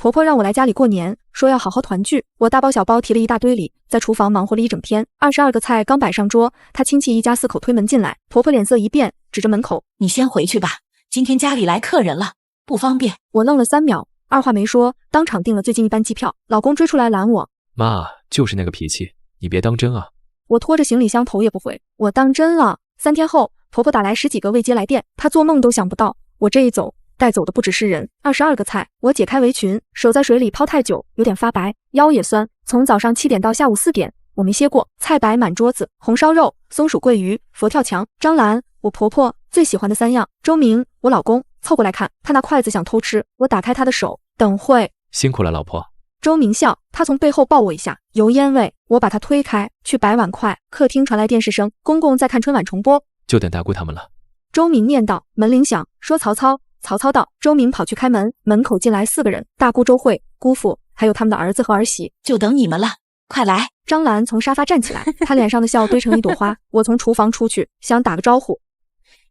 婆婆让我来家里过年，说要好好团聚。我大包小包提了一大堆礼，在厨房忙活了一整天。22个菜刚摆上桌，她亲戚一家4口推门进来，婆婆脸色一变，指着门口：“你先回去吧，今天家里来客人了，不方便。”我愣了3秒，二话没说，当场订了最近一班机票。老公追出来拦我：“妈，就是那个脾气，你别当真啊。”我拖着行李箱头也不回，我当真了。3天后，婆婆打来10几个未接来电，她做梦都想不到，我这一走，带走的不只是人。22个菜，我解开围裙，手在水里泡太久，有点发白，腰也酸。从早上7点到下午4点，我没歇过。菜摆满桌子，红烧肉、松鼠桂鱼、佛跳墙、张兰，我婆婆最喜欢的3样。周明，我老公凑过来看，他拿筷子想偷吃，我打开他的手，等会。辛苦了，老婆。周明笑，他从背后抱我一下，油烟味，我把他推开，去摆碗筷。客厅传来电视声，公公在看春晚重播，就等大姑他们了。周明念道。门铃响，说曹操。曹操到，周明跑去开门，门口进来4个人，大姑周慧、姑父，还有他们的儿子和儿媳。就等你们了，快来。张兰从沙发站起来，她脸上的笑堆成一朵花。我从厨房出去，想打个招呼，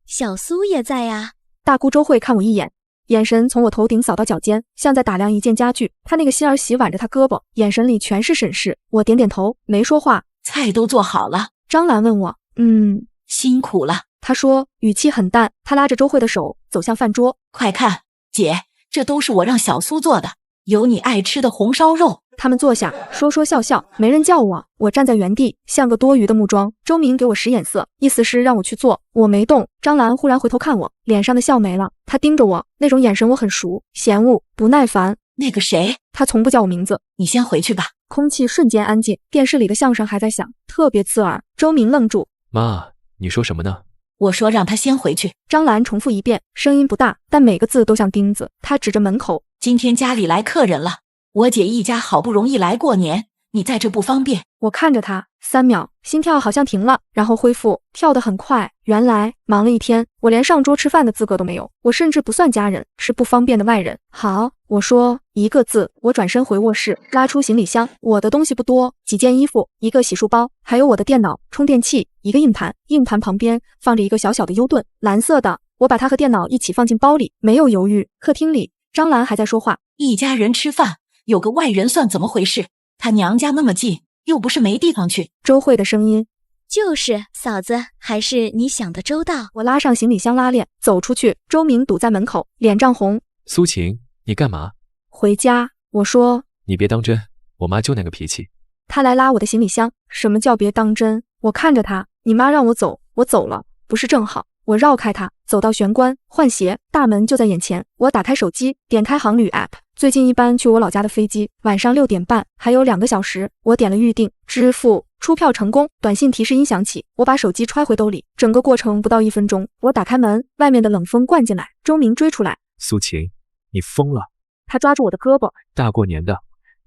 小苏也在呀。大姑周慧看我一眼，眼神从我头顶扫到脚尖，像在打量一件家具。她那个新儿媳挽着她胳膊，眼神里全是审视。我点点头，没说话。菜都做好了。张兰问我，辛苦了。她说，语气很淡。她拉着周慧的手走向饭桌，快看，姐，这都是我让小苏做的，有你爱吃的红烧肉。他们坐下，说说笑笑，没人叫我。我站在原地，像个多余的木桩。周明给我使眼色，意思是让我去做，我没动。张兰忽然回头看我，脸上的笑没了，她盯着我，那种眼神我很熟，嫌恶、不耐烦。那个谁，她从不叫我名字。你先回去吧。空气瞬间安静，电视里的相声还在响，特别刺耳。周明愣住，妈，你说什么呢？我说让他先回去。张兰重复一遍，声音不大，但每个字都像钉子。她指着门口，今天家里来客人了，我姐一家好不容易来过年，你在这不方便。我看着她3秒，心跳好像停了，然后恢复，跳得很快。原来忙了一天，我连上桌吃饭的资格都没有，我甚至不算家人，是不方便的外人。好，我说1个字。我转身回卧室，拉出行李箱，我的东西不多，几件衣服，1个洗漱包，还有我的电脑、充电器，1个硬盘，硬盘旁边放着一个小小的 U 盾，蓝色的。我把它和电脑一起放进包里，没有犹豫。客厅里，张兰还在说话，一家人吃饭，有个外人算怎么回事？他娘家那么近，又不是没地方去。周慧的声音，就是嫂子，还是你想的周到。我拉上行李箱拉链，走出去。周明堵在门口，脸涨红。苏晴，你干嘛？回家。我说，你别当真，我妈就那个脾气。他来拉我的行李箱。什么叫别当真？我看着他，你妈让我走，我走了，不是正好？我绕开他，走到玄关，换鞋，大门就在眼前。我打开手机，点开航旅 App， 最近一班去我老家的飞机，晚上6点半，还有2个小时。我点了预订，支付，出票成功。短信提示音响起，我把手机揣回兜里。整个过程不到1分钟。我打开门，外面的冷风灌进来，周明追出来。苏晴，你疯了！他抓住我的胳膊。大过年的，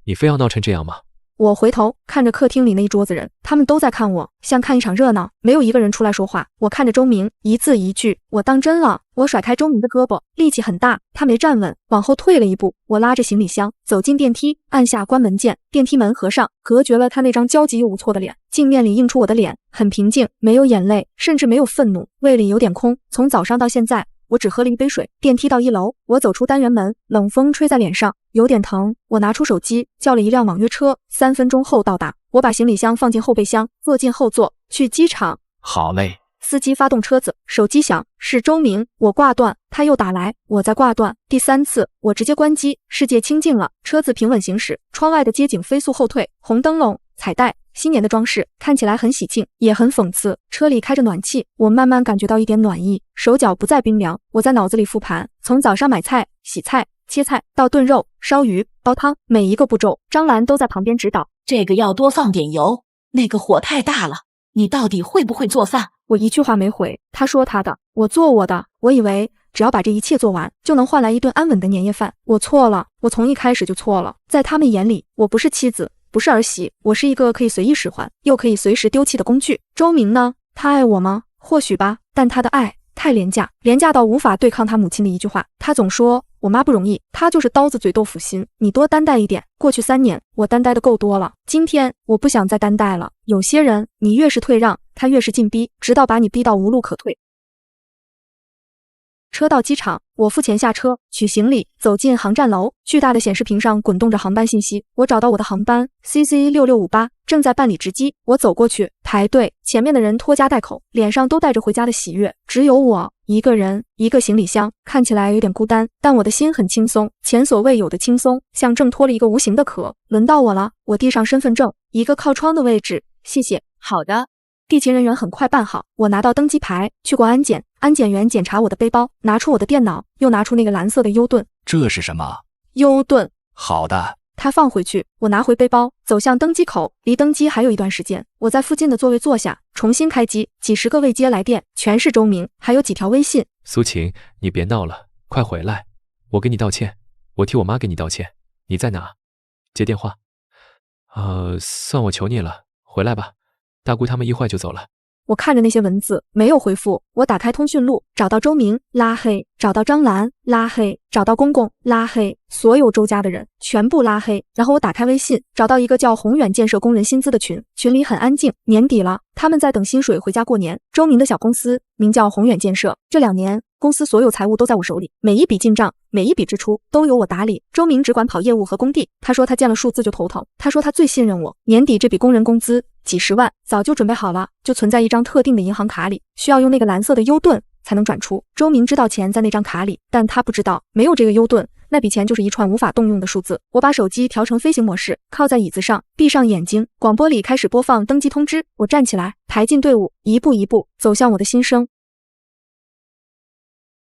你非要闹成这样吗？我回头看着客厅里那一桌子人，他们都在看我，像看一场热闹，没有一个人出来说话。我看着周明，一字一句，我当真了。我甩开周明的胳膊，力气很大，他没站稳，往后退了一步。我拉着行李箱走进电梯，按下关门键，电梯门合上，隔绝了他那张焦急又无措的脸。镜面里映出我的脸，很平静，没有眼泪，甚至没有愤怒，胃里有点空。从早上到现在，我只喝了1杯水。电梯到1楼，我走出单元门，冷风吹在脸上，有点疼。我拿出手机，叫了一辆网约车，3分钟后到达。我把行李箱放进后备箱，坐进后座，去机场。好嘞。司机发动车子，手机响，是周明。我挂断，他又打来，我再挂断。第3次，我直接关机。世界清静了，车子平稳行驶，窗外的街景飞速后退，红灯笼、彩带、新年的装饰看起来很喜庆，也很讽刺。车里开着暖气，我慢慢感觉到一点暖意，手脚不再冰凉。我在脑子里复盘，从早上买菜、洗菜、切菜到炖肉、烧鱼、煲汤，每一个步骤，张兰都在旁边指导。这个要多放点油，那个火太大了。你到底会不会做饭？我一句话没回，他说他的，我做我的。我以为只要把这一切做完，就能换来一顿安稳的年夜饭。我错了，我从一开始就错了。在他们眼里，我不是妻子，不是儿媳，我是一个可以随意使唤，又可以随时丢弃的工具。周明呢？他爱我吗？或许吧，但他的爱太廉价，廉价到无法对抗他母亲的一句话。他总说我妈不容易，她就是刀子嘴豆腐心，你多担待一点。过去3年，我担待的够多了，今天我不想再担待了。有些人，你越是退让，他越是进逼，直到把你逼到无路可退。车到机场，我付钱下车，取行李，走进航站楼。巨大的显示屏上滚动着航班信息，我找到我的航班 CC6658，正在办理值机。我走过去排队，前面的人拖家带口，脸上都带着回家的喜悦，只有我一个人，一个行李箱，看起来有点孤单，但我的心很轻松，前所未有的轻松，像挣脱了一个无形的壳。轮到我了，我递上身份证，一个靠窗的位置，谢谢。好的。地勤人员很快办好，我拿到登机牌，去过安检，安检员检查我的背包，拿出我的电脑，又拿出那个蓝色的优盾。这是什么？优盾。好的。他放回去，我拿回背包，走向登机口，离登机还有一段时间。我在附近的座位坐下，重新开机，几十个未接来电，全是周明，还有几条微信。苏晴，你别闹了，快回来，我给你道歉，我替我妈给你道歉。你在哪？接电话。算我求你了，回来吧。大姑他们一会就走了。我看着那些文字，没有回复。我打开通讯录，找到周明，拉黑；找到张兰，拉黑；找到公公，拉黑。所有周家的人全部拉黑。然后我打开微信，找到一个叫宏远建设工人薪资的群，群里很安静。年底了，他们在等薪水回家过年。周明的小公司名叫宏远建设，这2年公司所有财务都在我手里，每一笔进账，每一笔支出都由我打理。周明只管跑业务和工地，他说他见了数字就头疼，他说他最信任我。年底这笔工人工资几十万，早就准备好了，就存在一张特定的银行卡里，需要用那个蓝色的优盾才能转出。周明知道钱在那张卡里，但他不知道没有这个优盾，那笔钱就是一串无法动用的数字。我把手机调成飞行模式，靠在椅子上，闭上眼睛，广播里开始播放登机通知。我站起来，排进队伍，一步一步走向我的新生。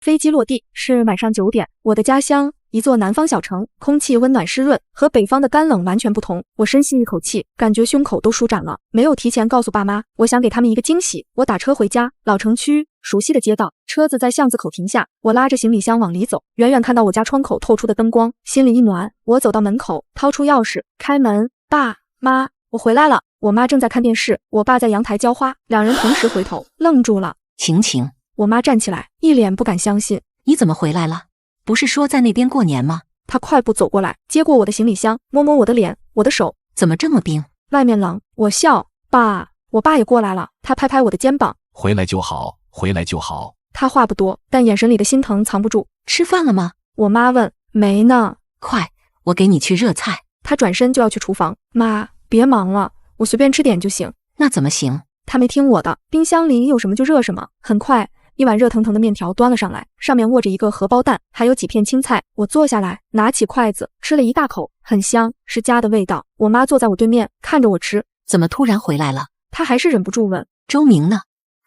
飞机落地是晚上9点，我的家乡，一座南方小城，空气温暖湿润，和北方的干冷完全不同。我深吸一口气，感觉胸口都舒展了。没有提前告诉爸妈，我想给他们一个惊喜。我打车回家，老城区，熟悉的街道，车子在巷子口停下，我拉着行李箱往里走，远远看到我家窗口透出的灯光，心里一暖。我走到门口，掏出钥匙，开门，爸妈，我回来了。我妈正在看电视，我爸在阳台浇花，两人同时回头，愣住了。晴晴，我妈站起来，一脸不敢相信，你怎么回来了？不是说在那边过年吗？她快步走过来，接过我的行李箱，摸摸我的脸，我的手，怎么这么冰？外面冷。我笑，爸，我爸也过来了，他拍拍我的肩膀，回来就好，回来就好。他话不多，但眼神里的心疼藏不住。吃饭了吗？我妈问。没呢。快，我给你去热菜。他转身就要去厨房。妈，别忙了，我随便吃点就行。那怎么行？他没听我的，冰箱里有什么就热什么。很快，一碗热腾腾的面条端了上来，上面握着一个荷包蛋，还有几片青菜。我坐下来，拿起筷子吃了一大口，很香，是家的味道。我妈坐在我对面，看着我吃。怎么突然回来了？她还是忍不住问。周明呢？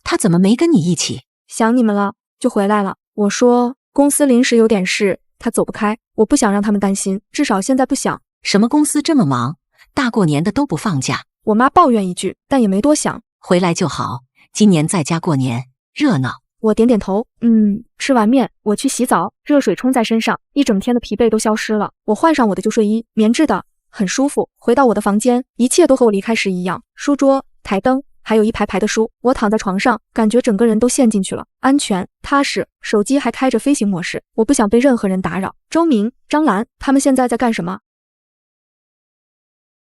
他怎么没跟你一起？想你们了，就回来了。我说公司临时有点事，他走不开，我不想让他们担心，至少现在不想。什么公司这么忙，大过年的都不放假？我妈抱怨一句，但也没多想。回来就好，今年在家过年，热闹。我点点头，吃完面，我去洗澡，热水冲在身上，一整天的疲惫都消失了。我换上我的旧睡衣，棉质的，很舒服。回到我的房间，一切都和我离开时一样，书桌、台灯，还有一排排的书。我躺在床上，感觉整个人都陷进去了，安全、踏实。手机还开着飞行模式，我不想被任何人打扰。周明、张兰，他们现在在干什么？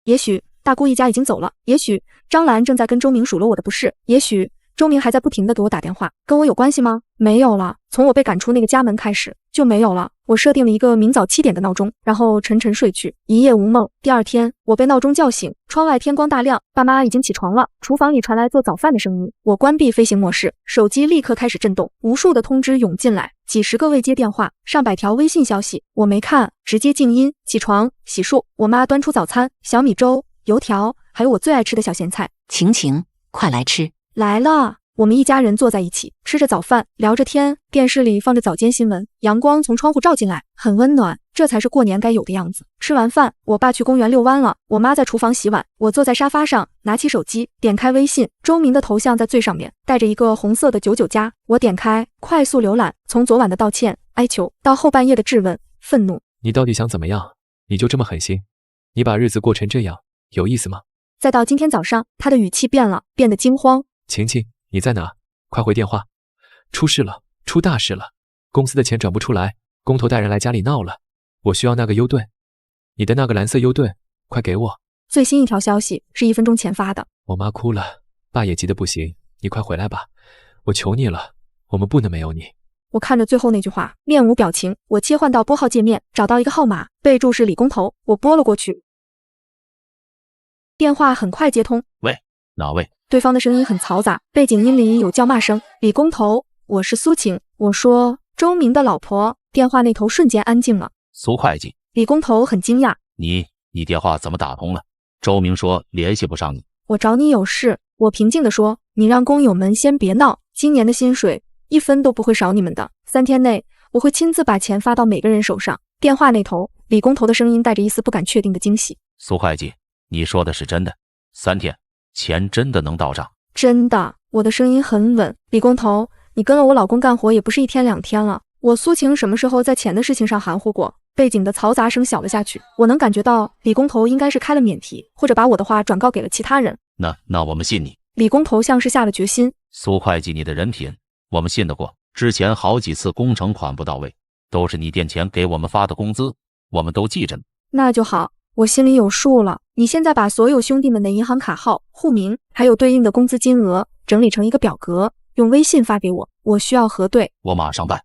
也许大姑一家已经走了，也许张兰正在跟周明数落我的不是，也许周明还在不停地给我打电话，跟我有关系吗？没有了，从我被赶出那个家门开始就没有了。我设定了一个明早7点的闹钟，然后沉沉睡去，一夜无梦。第二天，我被闹钟叫醒，窗外天光大亮，爸妈已经起床了，厨房里传来做早饭的声音。我关闭飞行模式，手机立刻开始震动，无数的通知涌进来，几十个未接电话，上百条微信消息，我没看，直接静音。起床，洗漱，我妈端出早餐，小米粥、油条，还有我最爱吃的小咸菜。晴晴，快来吃。来了。我们一家人坐在一起，吃着早饭，聊着天，电视里放着早间新闻，阳光从窗户照进来，很温暖，这才是过年该有的样子。吃完饭，我爸去公园遛弯了，我妈在厨房洗碗，我坐在沙发上，拿起手机，点开微信，周明的头像在最上面，带着一个红色的99加。我点开，快速浏览，从昨晚的道歉、哀求，到后半夜的质问、愤怒。你到底想怎么样？你就这么狠心？你把日子过成这样，有意思吗？再到今天早上，他的语气变了，变得惊慌。晴晴，你在哪？快回电话！出事了，出大事了！公司的钱转不出来，工头带人来家里闹了。我需要那个优盾，你的那个蓝色优盾，快给我！最新一条消息是1分钟前发的。我妈哭了，爸也急得不行。你快回来吧，我求你了，我们不能没有你。我看着最后那句话，面无表情。我切换到拨号界面，找到一个号码，备注是李工头，我拨了过去。电话很快接通，喂，哪位？对方的声音很嘈杂，背景音里有叫骂声。李工头，我是苏晴。我说周明的老婆。电话那头瞬间安静了。苏会计。李工头很惊讶，你电话怎么打通了？周明说联系不上你。我找你有事。我平静地说，你让工友们先别闹，今年的薪水1分都不会少你们的，3天内我会亲自把钱发到每个人手上。电话那头，李工头的声音带着一丝不敢确定的惊喜。苏会计，你说的是真的？3天，钱真的能到账？真的，我的声音很稳。李工头，你跟了我老公干活也不是1天2天了，我苏晴什么时候在钱的事情上含糊过？背景的嘈杂声小了下去，我能感觉到李工头应该是开了免提，或者把我的话转告给了其他人。那我们信你。李工头像是下了决心。苏会计，你的人品我们信得过，之前好几次工程款不到位，都是你垫钱给我们发的工资，我们都记着呢。那就好，我心里有数了。你现在把所有兄弟们的银行卡号、户名，还有对应的工资金额整理成一个表格，用微信发给我，我需要核对。我马上办。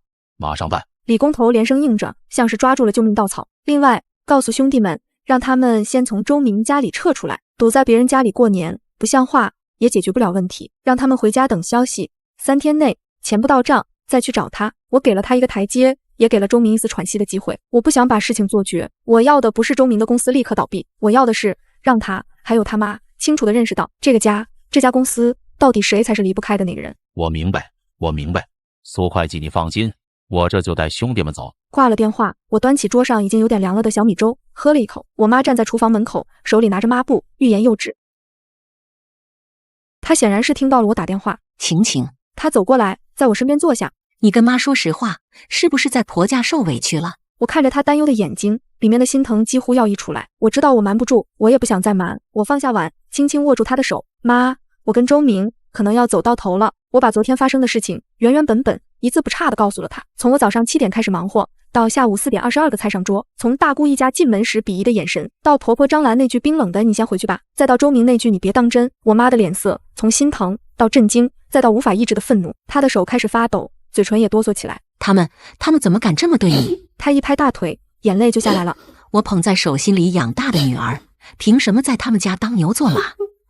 李工头连声应着，像是抓住了救命稻草。另外，告诉兄弟们，让他们先从周明家里撤出来，堵在别人家里过年，不像话，也解决不了问题，让他们回家等消息。3天内钱不到账，再去找他。我给了他一个台阶，也给了周明一次喘息的机会。我不想把事情做绝，我要的不是周明的公司立刻倒闭，我要的是让他还有他妈清楚地认识到这家公司到底谁才是离不开的那个人。我明白。苏会计，你放心，我这就带兄弟们走。挂了电话，我端起桌上已经有点凉了的小米粥，喝了一口。我妈站在厨房门口，手里拿着抹布，欲言又止。她显然是听到了我打电话。晴晴，她走过来，在我身边坐下。你跟妈说实话，是不是在婆家受委屈了？我看着她担忧的眼睛，里面的心疼几乎要溢出来。我知道我瞒不住，我也不想再瞒。我放下碗，轻轻握住她的手。妈，我跟周明可能要走到头了。我把昨天发生的事情原原本本一字不差地告诉了她。从我早上7点开始忙活，到下午4点22个菜上桌，从大姑一家进门时鄙夷的眼神，到婆婆张兰那句冰冷的你先回去吧，再到周明那句你别当真，我妈的脸色从心疼到震惊，再到无法抑制的愤怒。她的手开始发抖，嘴唇也哆嗦起来。他们怎么敢这么对你？她一拍大腿，眼泪就下来了。我捧在手心里养大的女儿，凭什么在他们家当牛做马，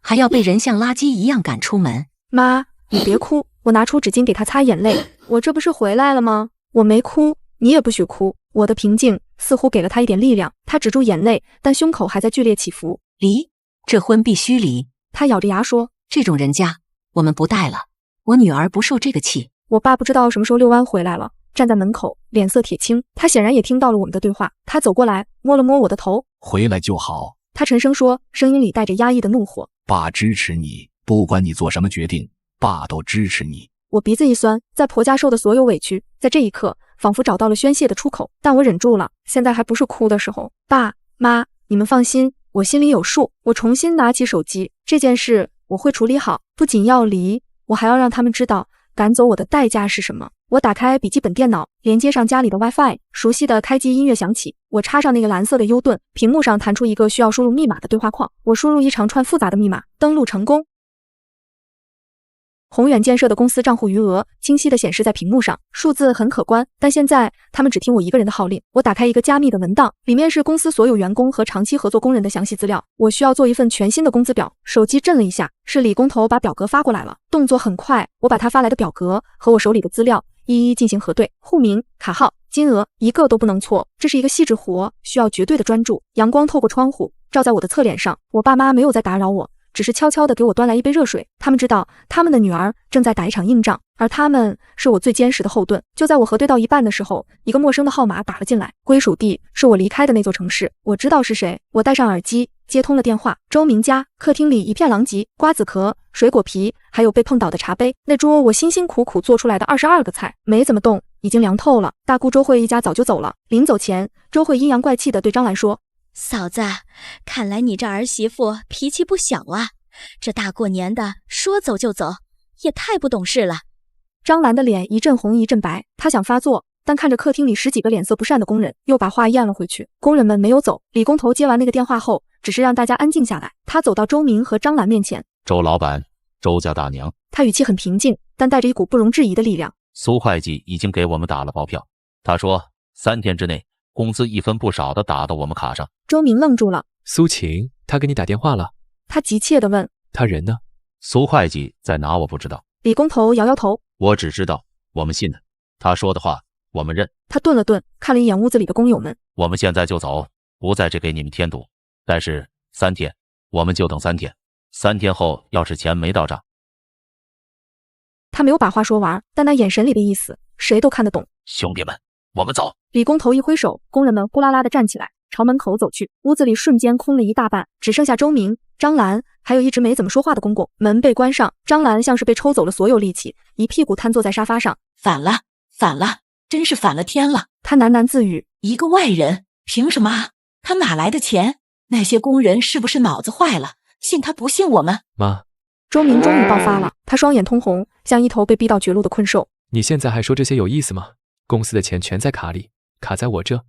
还要被人像垃圾一样赶出门？妈，你别哭。我拿出纸巾给她擦眼泪。我这不是回来了吗？我没哭，你也不许哭。我的平静似乎给了她一点力量，她止住眼泪，但胸口还在剧烈起伏。离，这婚必须离。她咬着牙说，这种人家我们不带了，我女儿不受这个气。我爸不知道什么时候遛弯回来了，站在门口，脸色铁青。他显然也听到了我们的对话。他走过来，摸了摸我的头。回来就好。他沉声说，声音里带着压抑的怒火。爸支持你，不管你做什么决定，爸都支持你。我鼻子一酸，在婆家受的所有委屈，在这一刻仿佛找到了宣泄的出口，但我忍住了。现在还不是哭的时候。爸妈，你们放心，我心里有数。我重新拿起手机，这件事我会处理好。不仅要离，我还要让他们知道赶走我的代价是什么。我打开笔记本电脑，连接上家里的 WiFi， 熟悉的开机音乐响起。我插上那个蓝色的 U 盾，屏幕上弹出一个需要输入密码的对话框。我输入一长串复杂的密码，登录成功。宏远建设的公司账户余额清晰地显示在屏幕上，数字很可观，但现在他们只听我一个人的号令。我打开一个加密的文档，里面是公司所有员工和长期合作工人的详细资料。我需要做一份全新的工资表。手机震了一下，是李工头把表格发过来了，动作很快。我把他发来的表格和我手里的资料一一进行核对，户名、卡号、金额一个都不能错。这是一个细致活，需要绝对的专注。阳光透过窗户照在我的侧脸上，我爸妈没有再打扰我，只是悄悄地给我端来一杯热水。他们知道他们的女儿正在打一场硬仗，而他们是我最坚实的后盾。就在我核对到一半的时候，一个陌生的号码打了进来，归属地是我离开的那座城市。我知道是谁，我戴上耳机接通了电话。周明家，客厅里一片狼藉，瓜子壳、水果皮，还有被碰倒的茶杯。那桌我辛辛苦苦做出来的22个菜没怎么动，已经凉透了。大姑周慧一家早就走了。临走前，周慧阴阳怪气地对张兰说，嫂子，看来你这儿媳妇脾气不小啊，这大过年的说走就走，也太不懂事了。张兰的脸一阵红一阵白，她想发作，但看着客厅里10几个脸色不善的工人，又把话咽了回去。工人们没有走。李工头接完那个电话后，只是让大家安静下来。他走到周明和张兰面前，周老板，周家大娘。他语气很平静，但带着一股不容置疑的力量。苏会计已经给我们打了包票，他说3天之内工资一分不少的打到我们卡上。周明愣住了。苏晴，他给你打电话了？他急切地问。他人呢？苏会计在哪我不知道。李工头摇摇头。我只知道我们信他说的话，我们认。他顿了顿，看了一眼屋子里的工友们。我们现在就走，不在这给你们添堵。但是3天，我们就等3天。3天后要是钱没到账。他没有把话说完，但那眼神里的意思，谁都看得懂。兄弟们，我们走。李工头一挥手，工人们呼啦啦地站起来，朝门口走去。屋子里瞬间空了一大半，只剩下周明、张兰，还有一直没怎么说话的公公。门被关上，张兰像是被抽走了所有力气，一屁股瘫坐在沙发上。反了，反了，真是反了天了！他喃喃自语：一个外人，凭什么？他哪来的钱？那些工人是不是脑子坏了？信他不信我们？妈，周明终于爆发了，他双眼通红，像一头被逼到绝路的困兽。你现在还说这些有意思吗？公司的钱全在卡里，卡在我这，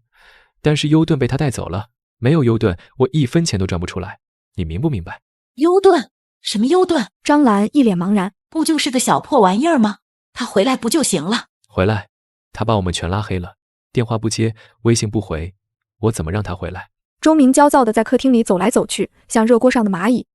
但是优盾被他带走了，没有优盾，我1分钱都赚不出来，你明不明白？优盾？什么优盾？张兰一脸茫然。不就是个小破玩意儿吗？他回来不就行了？回来，他把我们全拉黑了，电话不接，微信不回，我怎么让他回来？周明焦躁地在客厅里走来走去，像热锅上的蚂蚁。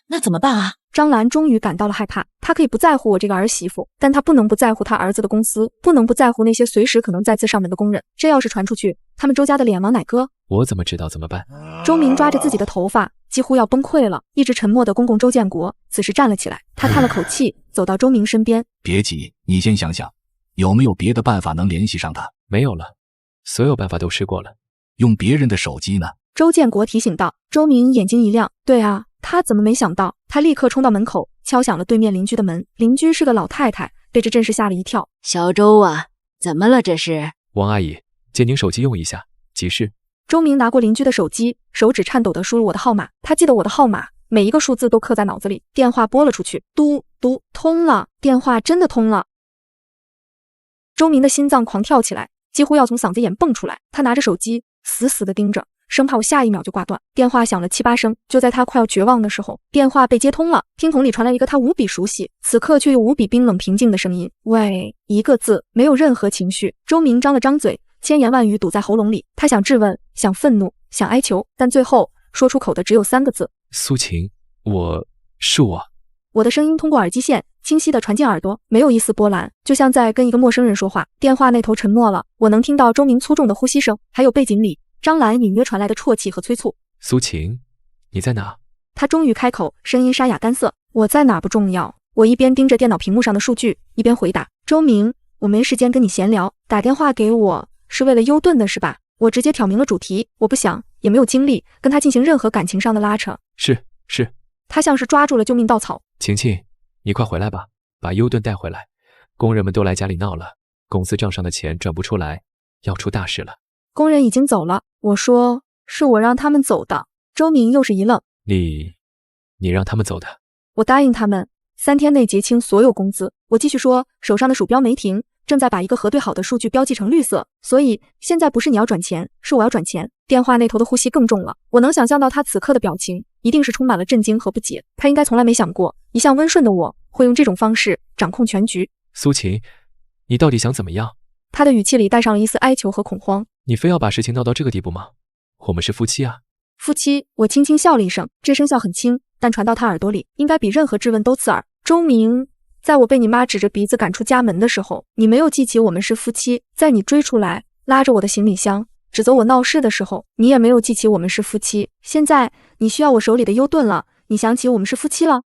那怎么办啊？张兰终于感到了害怕，她可以不在乎我这个儿媳妇，但她不能不在乎她儿子的公司，不能不在乎那些随时可能再次上门的工人。这要是传出去，他们周家的脸往哪搁？我怎么知道怎么办？周明抓着自己的头发，几乎要崩溃了。一直沉默的公公周建国此时站了起来，他叹了口气，走到周明身边。别急，你先想想，有没有别的办法能联系上他？没有了，所有办法都试过了。用别人的手机呢？周建国提醒道。周明眼睛一亮，对啊，他怎么没想到？他立刻冲到门口，敲响了对面邻居的门。邻居是个老太太，被这阵势吓了一跳。小周啊，怎么了这是？王阿姨，借您手机用一下，急事。周明拿过邻居的手机，手指颤抖地输入我的号码。他记得我的号码，每一个数字都刻在脑子里。电话拨了出去，嘟嘟，通了，电话真的通了。周明的心脏狂跳起来，几乎要从嗓子眼蹦出来。他拿着手机，死死地盯着，生怕我下一秒就挂断。电话响了7、8声，就在他快要绝望的时候，电话被接通了。听筒里传来一个他无比熟悉，此刻却又无比冰冷平静的声音：喂，一个字，没有任何情绪。周明张了张嘴，千言万语堵在喉咙里，他想质问，想愤怒，想哀求，但最后说出口的只有3个字：苏晴，是我。我的声音通过耳机线清晰地传进耳朵，没有一丝波澜，就像在跟一个陌生人说话。电话那头沉默了，我能听到周明粗重的呼吸声，还有背景里张兰隐约传来的啜泣和催促。苏晴，你在哪？他终于开口，声音沙哑干涩。我在哪不重要。我一边盯着电脑屏幕上的数据，一边回答。周明，我没时间跟你闲聊，打电话给我是为了优盾的是吧？我直接挑明了主题，我不想也没有精力跟他进行任何感情上的拉扯。是。他像是抓住了救命稻草。晴晴，你快回来吧，把优盾带回来。工人们都来家里闹了，公司账上的钱转不出来，要出大事了。工人已经走了，我说是我让他们走的。周明又是一愣。你让他们走的？我答应他们3天内结清所有工资。我继续说，手上的鼠标没停，正在把一个核对好的数据标记成绿色，所以现在不是你要转钱，是我要转钱。电话那头的呼吸更重了，我能想象到他此刻的表情，一定是充满了震惊和不解。他应该从来没想过，一向温顺的我会用这种方式掌控全局。苏晴，你到底想怎么样？他的语气里带上了一丝哀求和恐慌。你非要把事情闹到这个地步吗？我们是夫妻啊。夫妻，我轻轻笑了一声，这声笑很轻，但传到他耳朵里，应该比任何质问都刺耳。周明，在我被你妈指着鼻子赶出家门的时候，你没有记起我们是夫妻；在你追出来，拉着我的行李箱，指责我闹事的时候，你也没有记起我们是夫妻。现在你需要我手里的优盾了，你想起我们是夫妻了。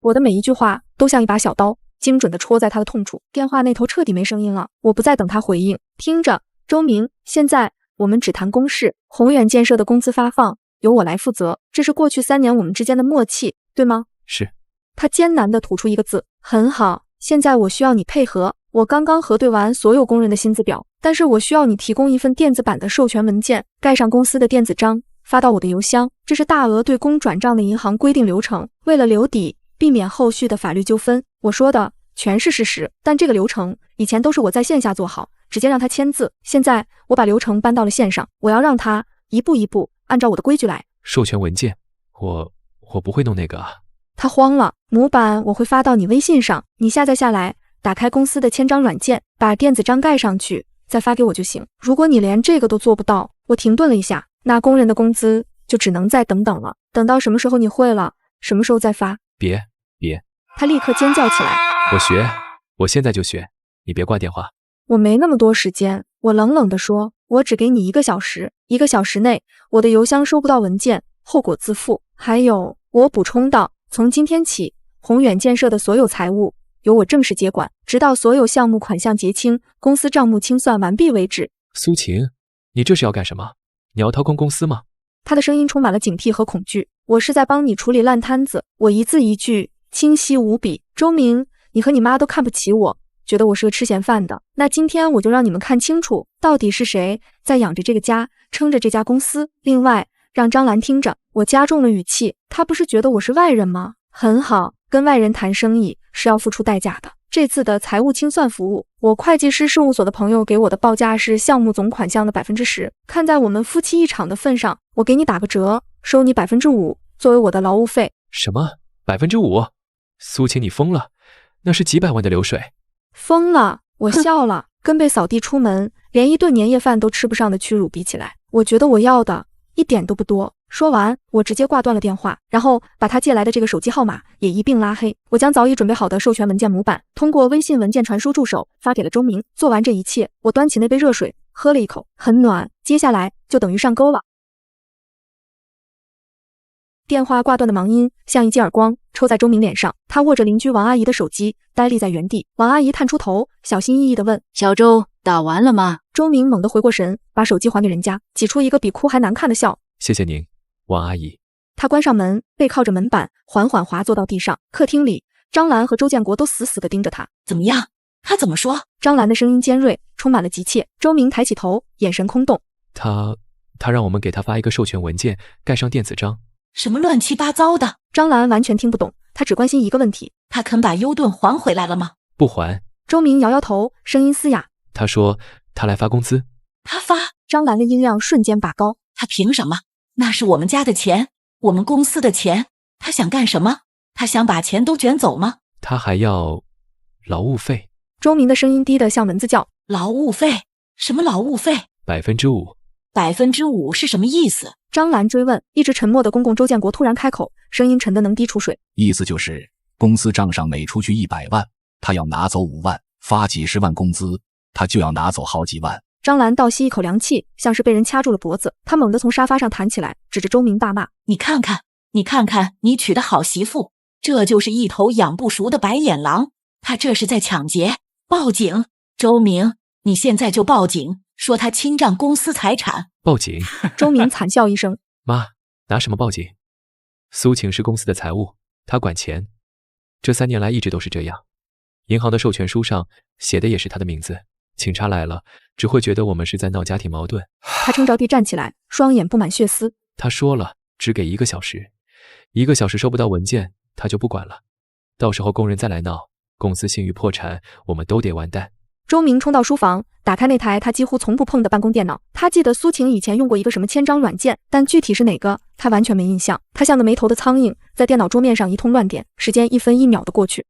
我的每一句话都像一把小刀，精准地戳在他的痛处。电话那头彻底没声音了，我不再等他回应，听着，周明，现在我们只谈公事，宏远建设的工资发放由我来负责，这是过去3年我们之间的默契，对吗？是。他艰难地吐出一个字，很好，现在我需要你配合。我刚刚核对完所有工人的薪资表，但是我需要你提供一份电子版的授权文件，盖上公司的电子章，发到我的邮箱。这是大额对公转账的银行规定流程，为了留底，避免后续的法律纠纷。我说的全是事实，但这个流程以前都是我在线下做好，直接让他签字。现在我把流程搬到了线上，我要让他一步一步按照我的规矩来。授权文件，我不会弄那个啊。他慌了，模板我会发到你微信上，你下载下来，打开公司的签章软件，把电子章盖上去，再发给我就行。如果你连这个都做不到，我停顿了一下，那工人的工资就只能再等等了。等到什么时候你会了，什么时候再发。别，他立刻尖叫起来。我学，我现在就学，你别挂电话。我没那么多时间，我冷冷地说，我只给你1个小时，1个小时内我的邮箱收不到文件，后果自负。还有，我补充道，从今天起，宏远建设的所有财务由我正式接管，直到所有项目款项结清，公司账目清算完毕为止。苏晴，你这是要干什么？你要掏空公司吗？他的声音充满了警惕和恐惧。我是在帮你处理烂摊子，我一字一句清晰无比。周明，你和你妈都看不起我，觉得我是个吃闲饭的。那今天我就让你们看清楚，到底是谁在养着这个家，撑着这家公司。另外，让张兰听着，我加重了语气，她不是觉得我是外人吗？很好，跟外人谈生意是要付出代价的。这次的财务清算服务，我会计师事务所的朋友给我的报价是项目总款项的10%。看在我们夫妻一场的份上，我给你打个折，收你5%作为我的劳务费。什么5%？苏晴，你疯了？那是几百万的流水。疯了！我笑了，跟被扫地出门，连一顿年夜饭都吃不上的屈辱比起来，我觉得我要的一点都不多。说完，我直接挂断了电话，然后把他借来的这个手机号码也一并拉黑。我将早已准备好的授权文件模板通过微信文件传输助手发给了周明。做完这一切，我端起那杯热水喝了一口，很暖。接下来就等于上钩了。电话挂断的忙音像一记耳光抽在周明脸上，他握着邻居王阿姨的手机，呆立在原地。王阿姨探出头，小心翼翼地问：小周，打完了吗？周明猛地回过神，把手机还给人家，挤出一个比哭还难看的笑。谢谢您，王阿姨。他关上门，背靠着门板，缓缓滑坐到地上。客厅里，张兰和周建国都死死地盯着他。怎么样？他怎么说？张兰的声音尖锐，充满了急切。周明抬起头，眼神空洞。他让我们给他发一个授权文件，盖上电子章。什么乱七八糟的？张兰完全听不懂，她只关心一个问题：他肯把优盾还回来了吗？不还。周明摇摇头，声音嘶哑。他说他来发工资。他发？张兰的音量瞬间拔高。他凭什么？那是我们家的钱，我们公司的钱。他想干什么？他想把钱都卷走吗？他还要劳务费。周明的声音低得像蚊子叫。劳务费？什么劳务费？5%？5%是什么意思？张兰追问。一直沉默的公公周建国突然开口，声音沉得能滴出水。意思就是公司账上每出去100万，他要拿走5万，发几十万工资，他就要拿走好几万。张兰倒吸一口凉气，像是被人掐住了脖子。她猛地从沙发上弹起来，指着周明大骂：你看看，你娶的好媳妇，这就是一头养不熟的白眼狼，他这是在抢劫！报警！周明，你现在就报警，说他侵占公司财产。报警！周明惨笑一声。妈，拿什么报警？苏晴是公司的财务，她管钱，这3年来一直都是这样。银行的授权书上写的也是她的名字。警察来了，只会觉得我们是在闹家庭矛盾。他撑着地站起来，双眼布满血丝。他说了，只给1个小时，1个小时收不到文件，他就不管了。到时候工人再来闹，公司信誉破产，我们都得完蛋。周明冲到书房，打开那台他几乎从不碰的办公电脑。他记得苏晴以前用过一个什么签章软件，但具体是哪个，他完全没印象。他像个没头的苍蝇，在电脑桌面上一通乱点，时间1分1秒的过去。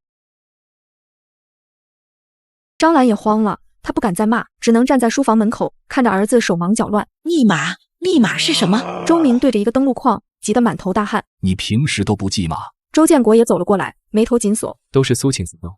张兰也慌了。他不敢再骂，只能站在书房门口，看着儿子手忙脚乱。密码是什么？周明对着一个登录框急得满头大汗。你平时都不记吗？周建国也走了过来，眉头紧锁。都是苏晴子弄，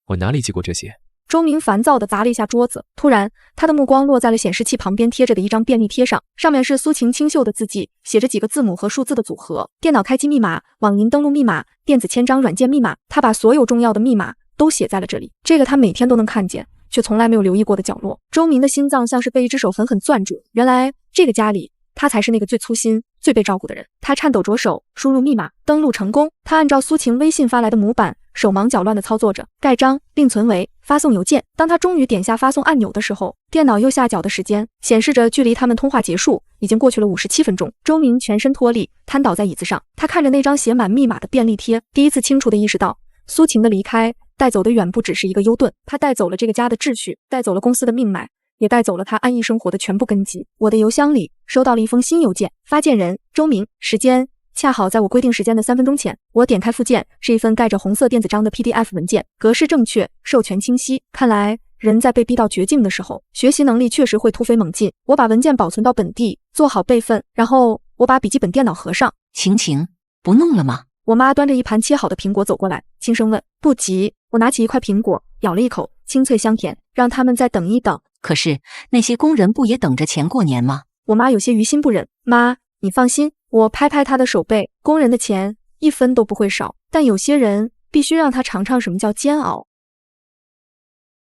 我哪里记过这些？周明烦躁地砸了一下桌子，突然他的目光落在了显示器旁边贴着的一张便利贴上，上面是苏晴清秀的字迹，写着几个字母和数字的组合。电脑开机密码、网银登录密码、电子签章软件密码，他把所有重要的密码都写在了这里。这个他每天都能看见，却从来没有留意过的角落。周明的心脏像是被一只手狠狠攥住，原来这个家里他才是那个最粗心最被照顾的人。他颤抖着手输入密码，登录成功。他按照苏晴微信发来的模板手忙脚乱地操作着，盖章并存为发送邮件。当他终于点下发送按钮的时候，电脑右下角的时间显示着距离他们通话结束已经过去了57分钟。周明全身脱力，瘫倒在椅子上，他看着那张写满密码的便利贴，第一次清楚地意识到苏晴的离开带走的远不只是一个优盾，他带走了这个家的秩序，带走了公司的命脉，也带走了他安逸生活的全部根基。我的邮箱里收到了一封新邮件，发件人周明，时间恰好在我规定时间的3分钟前。我点开附件，是一份盖着红色电子章的 PDF 文件，格式正确，授权清晰。看来人在被逼到绝境的时候，学习能力确实会突飞猛进。我把文件保存到本地，做好备份，然后我把笔记本电脑合上。晴晴，不弄了吗？我妈端着一盘切好的苹果走过来，轻声问。不急。我拿起一块苹果，咬了一口，清脆香甜，让他们再等一等。可是那些工人不也等着钱过年吗？我妈有些于心不忍。妈，你放心。我拍拍她的手背，工人的钱1分都不会少，但有些人必须让他尝尝什么叫煎熬。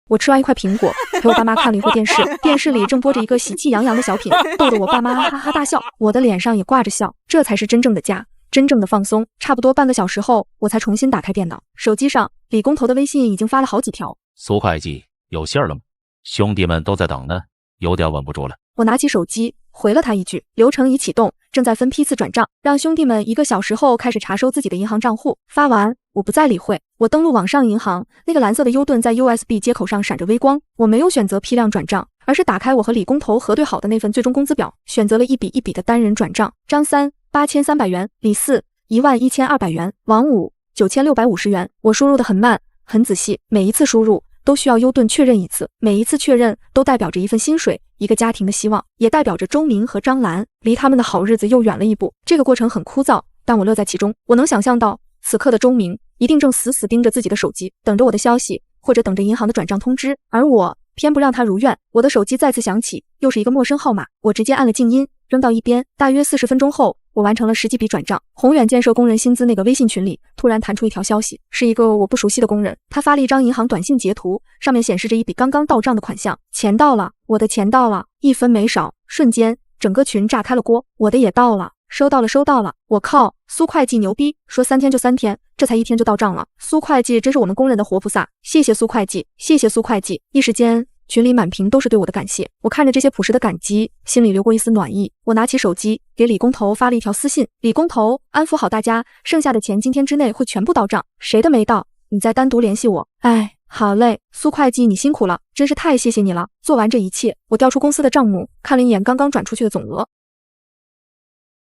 我吃完一块苹果，陪我爸妈看了一会电视，电视里正播着一个喜气洋洋的小品，逗得我爸妈哈哈大笑，我的脸上也挂着笑。这才是真正的家，真正的放松。差不多半个小时后，我才重新打开电脑，手机上李工头的微信已经发了好几条。苏会计，有信儿了吗？兄弟们都在等呢，有点稳不住了。我拿起手机回了他一句，流程已启动，正在分批次转账，让兄弟们1个小时后开始查收自己的银行账户。发完，我不再理会。我登录网上银行，那个蓝色的 U 盾在 USB 接口上闪着微光。我没有选择批量转账，而是打开我和李工头核对好的那份最终工资表，选择了一笔一笔的单人转账。张3 8300元，李4 11200元，王5 9650元。我输入的很慢，很仔细，每一次输入都需要U盾确认一次，每一次确认都代表着一份薪水，一个家庭的希望，也代表着周明和张兰离他们的好日子又远了一步。这个过程很枯燥，但我乐在其中。我能想象到此刻的周明一定正死死盯着自己的手机，等着我的消息，或者等着银行的转账通知，而我偏不让他如愿。我的手机再次响起，又是一个陌生号码，我直接按了静音，扔到一边。大约40分钟后，我完成了10几笔转账。宏远建设工人薪资那个微信群里突然弹出一条消息，是一个我不熟悉的工人，他发了一张银行短信截图，上面显示着一笔刚刚到账的款项，钱到了，我的钱到了，1分没少。瞬间整个群炸开了锅，我的也到了，收到了收到了。我靠，苏会计牛逼，说3天就3天，这才1天就到账了。苏会计真是我们工人的活菩萨，谢谢苏会计，谢谢苏会计。一时间群里满屏都是对我的感谢，我看着这些朴实的感激，心里流过一丝暖意。我拿起手机给李工头发了一条私信，李工头，安抚好大家，剩下的钱今天之内会全部到账，谁的没到你再单独联系我。哎，好嘞，苏会计你辛苦了，真是太谢谢你了。做完这一切，我调出公司的账目，看了一眼刚刚转出去的总额，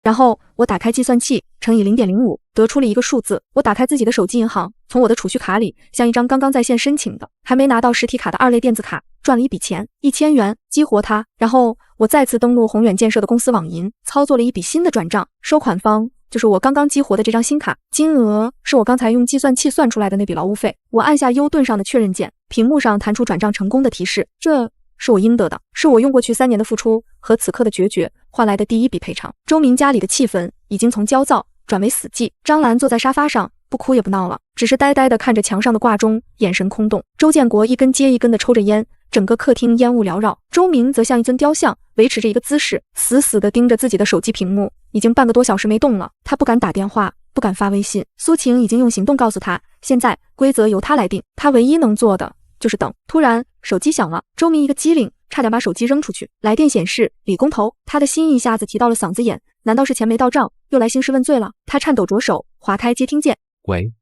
然后我打开计算器乘以 0.05， 得出了一个数字。我打开自己的手机银行，从我的储蓄卡里向一张刚刚在线申请的还没拿到实体卡的2类电子卡赚了一笔钱，1000元，激活它。然后我再次登录宏远建设的公司网银，操作了一笔新的转账，收款方就是我刚刚激活的这张新卡，金额是我刚才用计算器算出来的那笔劳务费。我按下 U 盾上的确认键，屏幕上弹出转账成功的提示，这是我应得的，是我用过去3年的付出和此刻的决绝换来的第一笔赔偿。周明家里的气氛已经从焦躁转为死寂，张兰坐在沙发上，不哭也不闹了，只是呆呆地看着墙上的挂钟，眼神空洞。周建国一根接一根地抽着烟，整个客厅烟雾缭绕。周明则像一尊雕像，维持着一个姿势，死死地盯着自己的手机屏幕，已经半个多小时没动了。他不敢打电话，不敢发微信。苏晴已经用行动告诉他，现在规则由他来定，他唯一能做的就是等。突然手机响了，周明一个机灵，差点把手机扔出去。来电显示李工头，他的心一下子提到了嗓子眼，难道是钱没到账，又来兴师问罪了？他颤抖着手划开接听键。喂，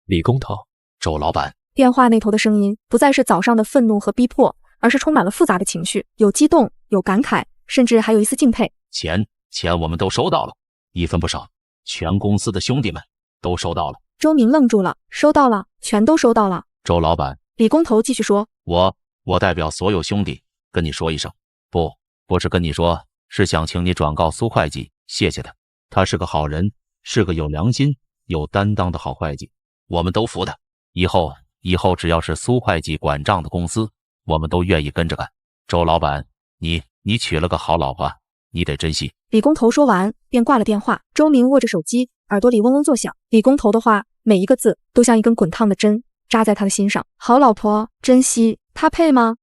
李工头，周老板。电话那头的声音不再是早上的愤怒和逼迫，而是充满了复杂的情绪，有激动，有感慨，甚至还有一丝敬佩。钱我们都收到了，1分不少，全公司的兄弟们都收到了。周明愣住了，收到了，全都收到了。周老板，李工头继续说，我代表所有兄弟跟你说一声，不是跟你说，是想请你转告苏会计，谢谢他，他是个好人，是个有良心、有担当的好会计，我们都服他。以后只要是苏会计管账的公司，我们都愿意跟着干。周老板，你娶了个好老婆，你得珍惜。李工头说完便挂了电话。周明握着手机，耳朵里嗡嗡作响。李工头的话每一个字都像一根滚烫的针扎在他的心上。好老婆，珍惜，他配吗？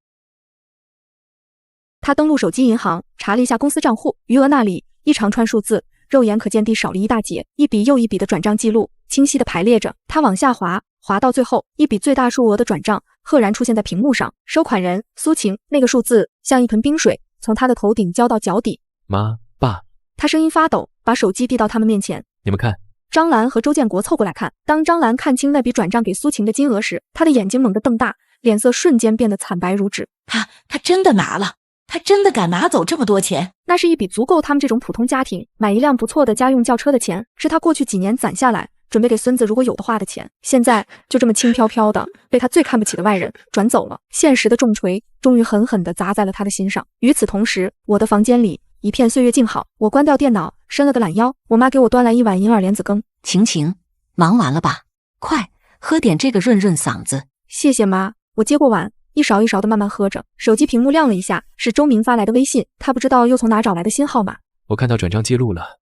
他登录手机银行，查了一下公司账户，余额那里一长串数字，肉眼可见地少了一大截，一笔又一笔的转账记录清晰地排列着。他往下滑到最后，一笔最大数额的转账赫然出现在屏幕上，收款人苏晴。那个数字像一盆冰水从他的头顶浇到脚底。妈，爸。他声音发抖，把手机递到他们面前。你们看。张兰和周建国凑过来看。当张兰看清那笔转账给苏晴的金额时，她的眼睛猛地瞪大，脸色瞬间变得惨白如纸。他真的拿了。他真的敢拿走这么多钱？那是一笔足够他们这种普通家庭买一辆不错的家用轿车的钱，是他过去几年攒下来准备给孙子如果有的话的钱，现在就这么轻飘飘的被他最看不起的外人转走了。现实的重锤终于狠狠地砸在了他的心上。与此同时，我的房间里一片岁月静好，我关掉电脑，伸了个懒腰，我妈给我端来一碗银耳莲子羹。晴晴，忙完了吧？快喝点这个润润嗓子。谢谢妈，我接过碗，一勺一勺的慢慢喝着。手机屏幕亮了一下，是周明发来的微信，他不知道又从哪找来的新号码。我看到转账记录了，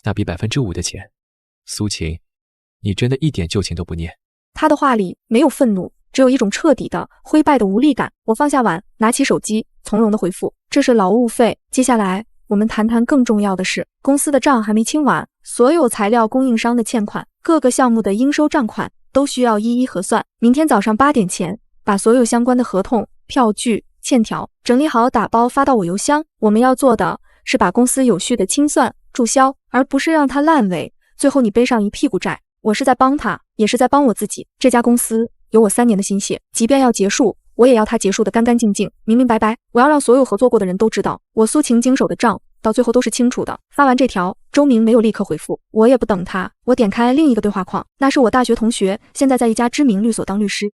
那笔5%的钱。苏晴，你真的一点旧情都不念。他的话里没有愤怒，只有一种彻底的灰败的无力感。我放下碗，拿起手机，从容的回复：这是劳务费。接下来我们谈谈更重要的事。公司的账还没清完，所有材料供应商的欠款，各个项目的应收账款都需要一一核算。明天早上8点前，把所有相关的合同、票据、欠条整理好打包发到我邮箱。我们要做的是把公司有序的清算注销，而不是让它烂尾，最后你背上一屁股债。我是在帮他，也是在帮我自己。这家公司有我3年的心血，即便要结束，我也要它结束得干干净净、明明白白。我要让所有合作过的人都知道，我苏晴经手的账到最后都是清楚的。发完这条，周明没有立刻回复，我也不等他。我点开另一个对话框，那是我大学同学，现在在一家知名律所当律师。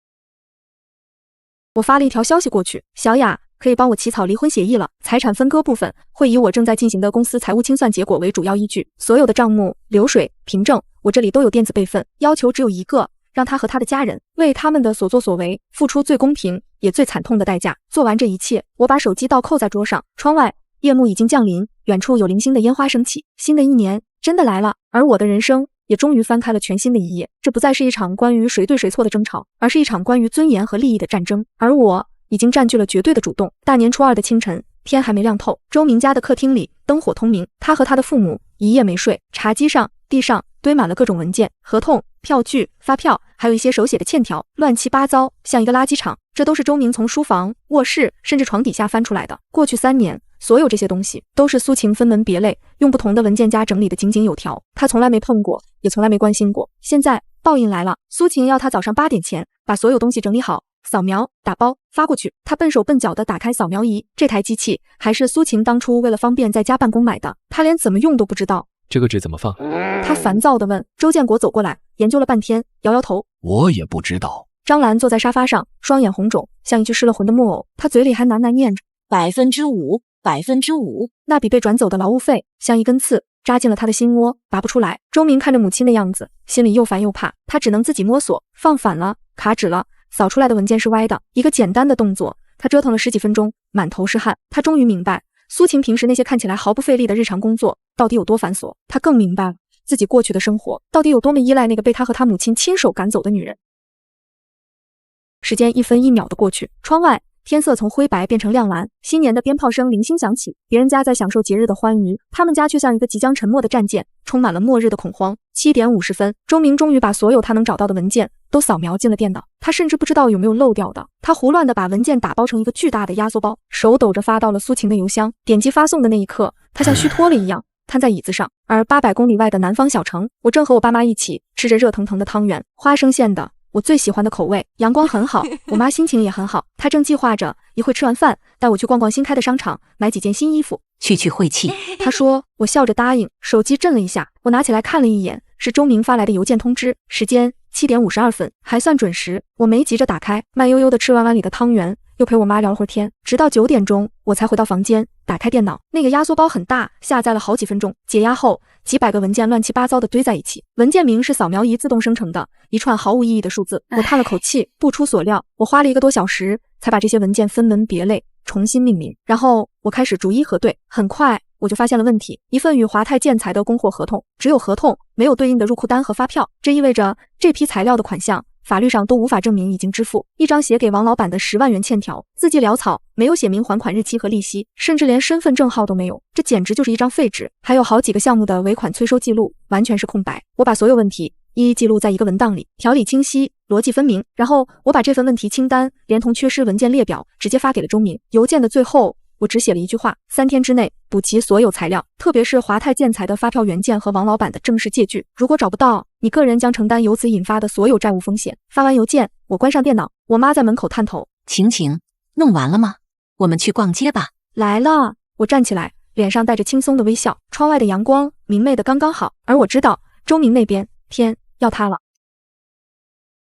我发了一条消息过去，小雅，可以帮我起草离婚协议了，财产分割部分会以我正在进行的公司财务清算结果为主要依据，所有的账目、流水、凭证我这里都有电子备份，要求只有一个，让他和他的家人为他们的所作所为付出最公平也最惨痛的代价。做完这一切，我把手机倒扣在桌上，窗外夜幕已经降临，远处有零星的烟花升起，新的一年真的来了，而我的人生也终于翻开了全新的一页。这不再是一场关于谁对谁错的争吵，而是一场关于尊严和利益的战争，而我已经占据了绝对的主动。大年初2的清晨，天还没亮透，周明家的客厅里灯火通明，他和他的父母一夜没睡。茶几上、地上堆满了各种文件、合同、票据、发票，还有一些手写的欠条，乱七八糟，像一个垃圾场。这都是周明从书房、卧室甚至床底下翻出来的。过去3年，所有这些东西都是苏晴分门别类，用不同的文件夹整理的井井有条，他从来没碰过，也从来没关心过。现在报应来了，苏晴要他早上8点前把所有东西整理好，扫描、打包、发过去。他笨手笨脚地打开扫描仪，这台机器还是苏晴当初为了方便在家办公买的，他连怎么用都不知道。这个纸怎么放？他烦躁地问。周建国走过来，研究了半天，摇摇头，我也不知道。张兰坐在沙发上，双眼红肿，像一具失了魂的木偶，她嘴里还喃喃念着5%，5%。那笔被转走的劳务费像一根刺扎进了他的心窝，拔不出来。周明看着母亲的样子，心里又烦又怕，他只能自己摸索，放反了，卡纸了，扫出来的文件是歪的。一个简单的动作，他折腾了10几分钟，满头是汗。他终于明白苏晴平时那些看起来毫不费力的日常工作到底有多繁琐，他更明白了自己过去的生活到底有多么依赖那个被他和他母亲亲手赶走的女人。时间1分1秒的过去，窗外天色从灰白变成亮蓝，新年的鞭炮声零星响起，别人家在享受节日的欢愉，他们家却像一个即将沉没的战舰，充满了末日的恐慌。7点50分，周明终于把所有他能找到的文件都扫描进了电脑，他甚至不知道有没有漏掉的。他胡乱地把文件打包成一个巨大的压缩包，手抖着发到了苏晴的邮箱。点击发送的那一刻，他像虚脱了一样瘫在椅子上。而800公里外的南方小城，我正和我爸妈一起吃着热腾腾的汤圆，花生馅的，我最喜欢的口味。阳光很好，我妈心情也很好，她正计划着一会吃完饭带我去逛逛新开的商场，买几件新衣服，去晦气。她说。我笑着答应，手机震了一下，我拿起来看了一眼，是周明发来的邮件通知，时间7点52分，还算准时。我没急着打开，慢悠悠地吃完碗里的汤圆，又陪我妈聊了会儿天，直到9点钟我才回到房间，打开电脑。那个压缩包很大，下载了好几分钟，解压后几百个文件乱七八糟地堆在一起，文件名是扫描仪自动生成的一串毫无意义的数字。我叹了口气，不出所料，我花了1个多小时才把这些文件分门别类，重新命名，然后我开始逐一核对。很快我就发现了问题，一份与华泰建材的供货合同，只有合同，没有对应的入库单和发票，这意味着这批材料的款项法律上都无法证明已经支付。一张写给王老板的10万元欠条，字迹潦草，没有写明还款日期和利息，甚至连身份证号都没有，这简直就是一张废纸。还有好几个项目的尾款催收记录完全是空白。我把所有问题一一记录在一个文档里，条理清晰，逻辑分明。然后我把这份问题清单连同缺失文件列表直接发给了周明。邮件的最后我只写了一句话：3天之内补齐所有材料，特别是华泰建材的发票原件和王老板的正式借据，如果找不到，你个人将承担由此引发的所有债务风险。发完邮件，我关上电脑，我妈在门口探头：晴晴，弄完了吗？我们去逛街吧。来了。我站起来，脸上带着轻松的微笑。窗外的阳光明媚的刚刚好，而我知道周明那边天要塌了。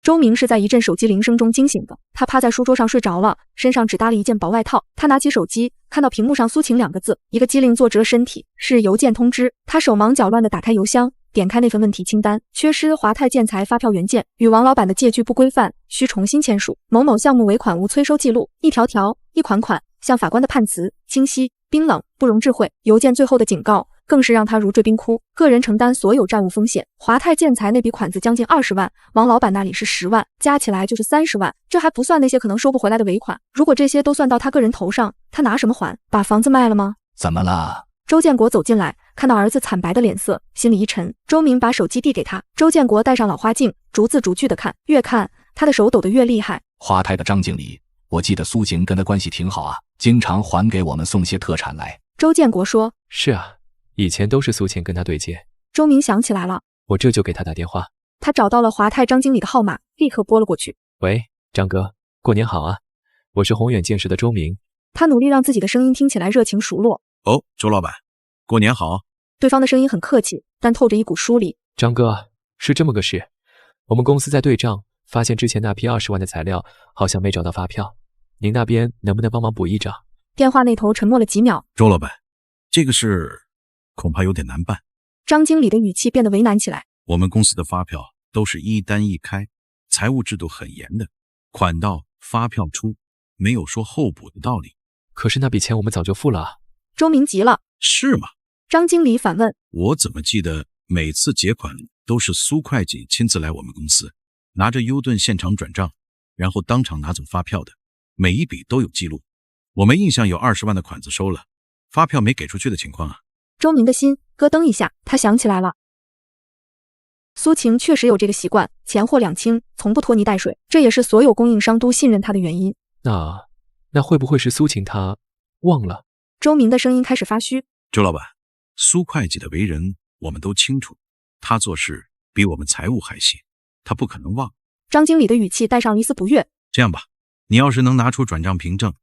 周明是在一阵手机铃声中惊醒的，他趴在书桌上睡着了，身上只搭了一件薄外套。他拿起手机，看到屏幕上苏晴2个字，一个机灵坐直了身体，是邮件通知。他手忙脚乱地打开邮箱，点开那份问题清单，缺失华泰建材发票原件，与王老板的借据不规范，需重新签署。某某项目尾款无催收记录，一条条，一款款，向法官的判词清晰、冰冷，不容置喙。邮件最后的警告更是让他如坠冰窟，个人承担所有债务风险。华泰建材那笔款子将近20万，王老板那里是10万，加起来就是30万，这还不算那些可能收不回来的尾款。如果这些都算到他个人头上，他拿什么还？把房子卖了吗？怎么了？周建国走进来，看到儿子惨白的脸色，心里一沉。周明把手机递给他，周建国戴上老花镜，逐字逐句地看，越看他的手抖得越厉害。华泰的张经理，我记得苏晴跟他关系挺好啊，经常还给我们送些特产来。周建国说：是啊，以前都是苏晴跟他对接。周明想起来了，我这就给他打电话。他找到了华泰张经理的号码，立刻拨了过去。喂，张哥，过年好啊，我是宏远建设的周明。他努力让自己的声音听起来热情熟络。哦，周老板，过年好。对方的声音很客气，但透着一股疏离。张哥，是这么个事，我们公司在对账，发现之前那批20万的材料好像没找到发票，您那边能不能帮忙补一张？电话那头沉默了几秒。周老板，这个事恐怕有点难办。张经理的语气变得为难起来。我们公司的发票都是一单一开，财务制度很严的，款到发票出，没有说后补的道理。可是那笔钱我们早就付了啊。周明急了。是吗？张经理反问。我怎么记得每次结款都是苏会计亲自来我们公司，拿着 U 盾现场转账，然后当场拿走发票的，每一笔都有记录。我没印象有20万的款子收了，发票没给出去的情况啊。周明的心咯噔一下，他想起来了。苏晴确实有这个习惯，钱货两清，从不拖泥带水，这也是所有供应商都信任他的原因。那会不会是苏晴她忘了？周明的声音开始发虚。周老板，苏会计的为人我们都清楚，他做事比我们财务还细，他不可能忘。张经理的语气带上一丝不悦。这样吧，你要是能拿出转账凭证，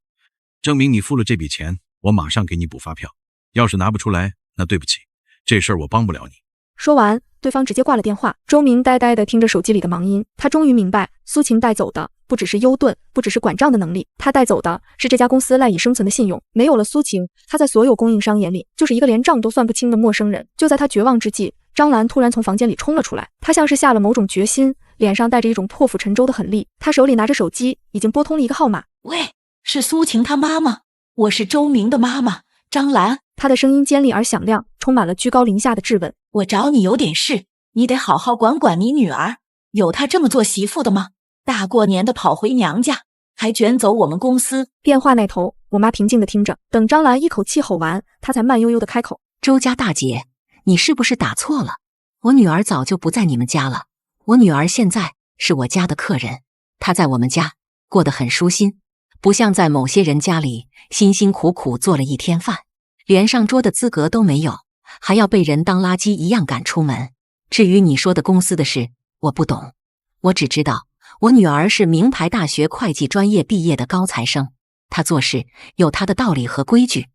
证明你付了这笔钱，我马上给你补发票。要是拿不出来，那对不起，这事儿我帮不了你。说完，对方直接挂了电话。周明呆呆地听着手机里的忙音，他终于明白，苏晴带走的不只是优盾，不只是管账的能力，他带走的是这家公司赖以生存的信用。没有了苏晴，他在所有供应商眼里就是一个连账都算不清的陌生人。就在他绝望之际，张兰突然从房间里冲了出来，她像是下了某种决心，脸上带着一种破釜沉舟的狠厉。她手里拿着手机，已经拨通了一个号码。喂，是苏晴她妈吗？我是周明的妈妈，张兰。她的声音尖利而响亮，充满了居高临下的质问。我找你有点事，你得好好管管你女儿，有她这么做媳妇的吗？大过年的跑回娘家，还卷走我们公司。电话那头，我妈平静地听着，等张兰一口气吼完，她才慢悠悠地开口：周家大姐，你是不是打错了？我女儿早就不在你们家了，我女儿现在是我家的客人，她在我们家过得很舒心，不像在某些人家里辛辛苦苦做了一天饭，连上桌的资格都没有，还要被人当垃圾一样赶出门。至于你说的公司的事，我不懂，我只知道我女儿是名牌大学会计专业毕业的高材生，她做事有她的道理和规矩。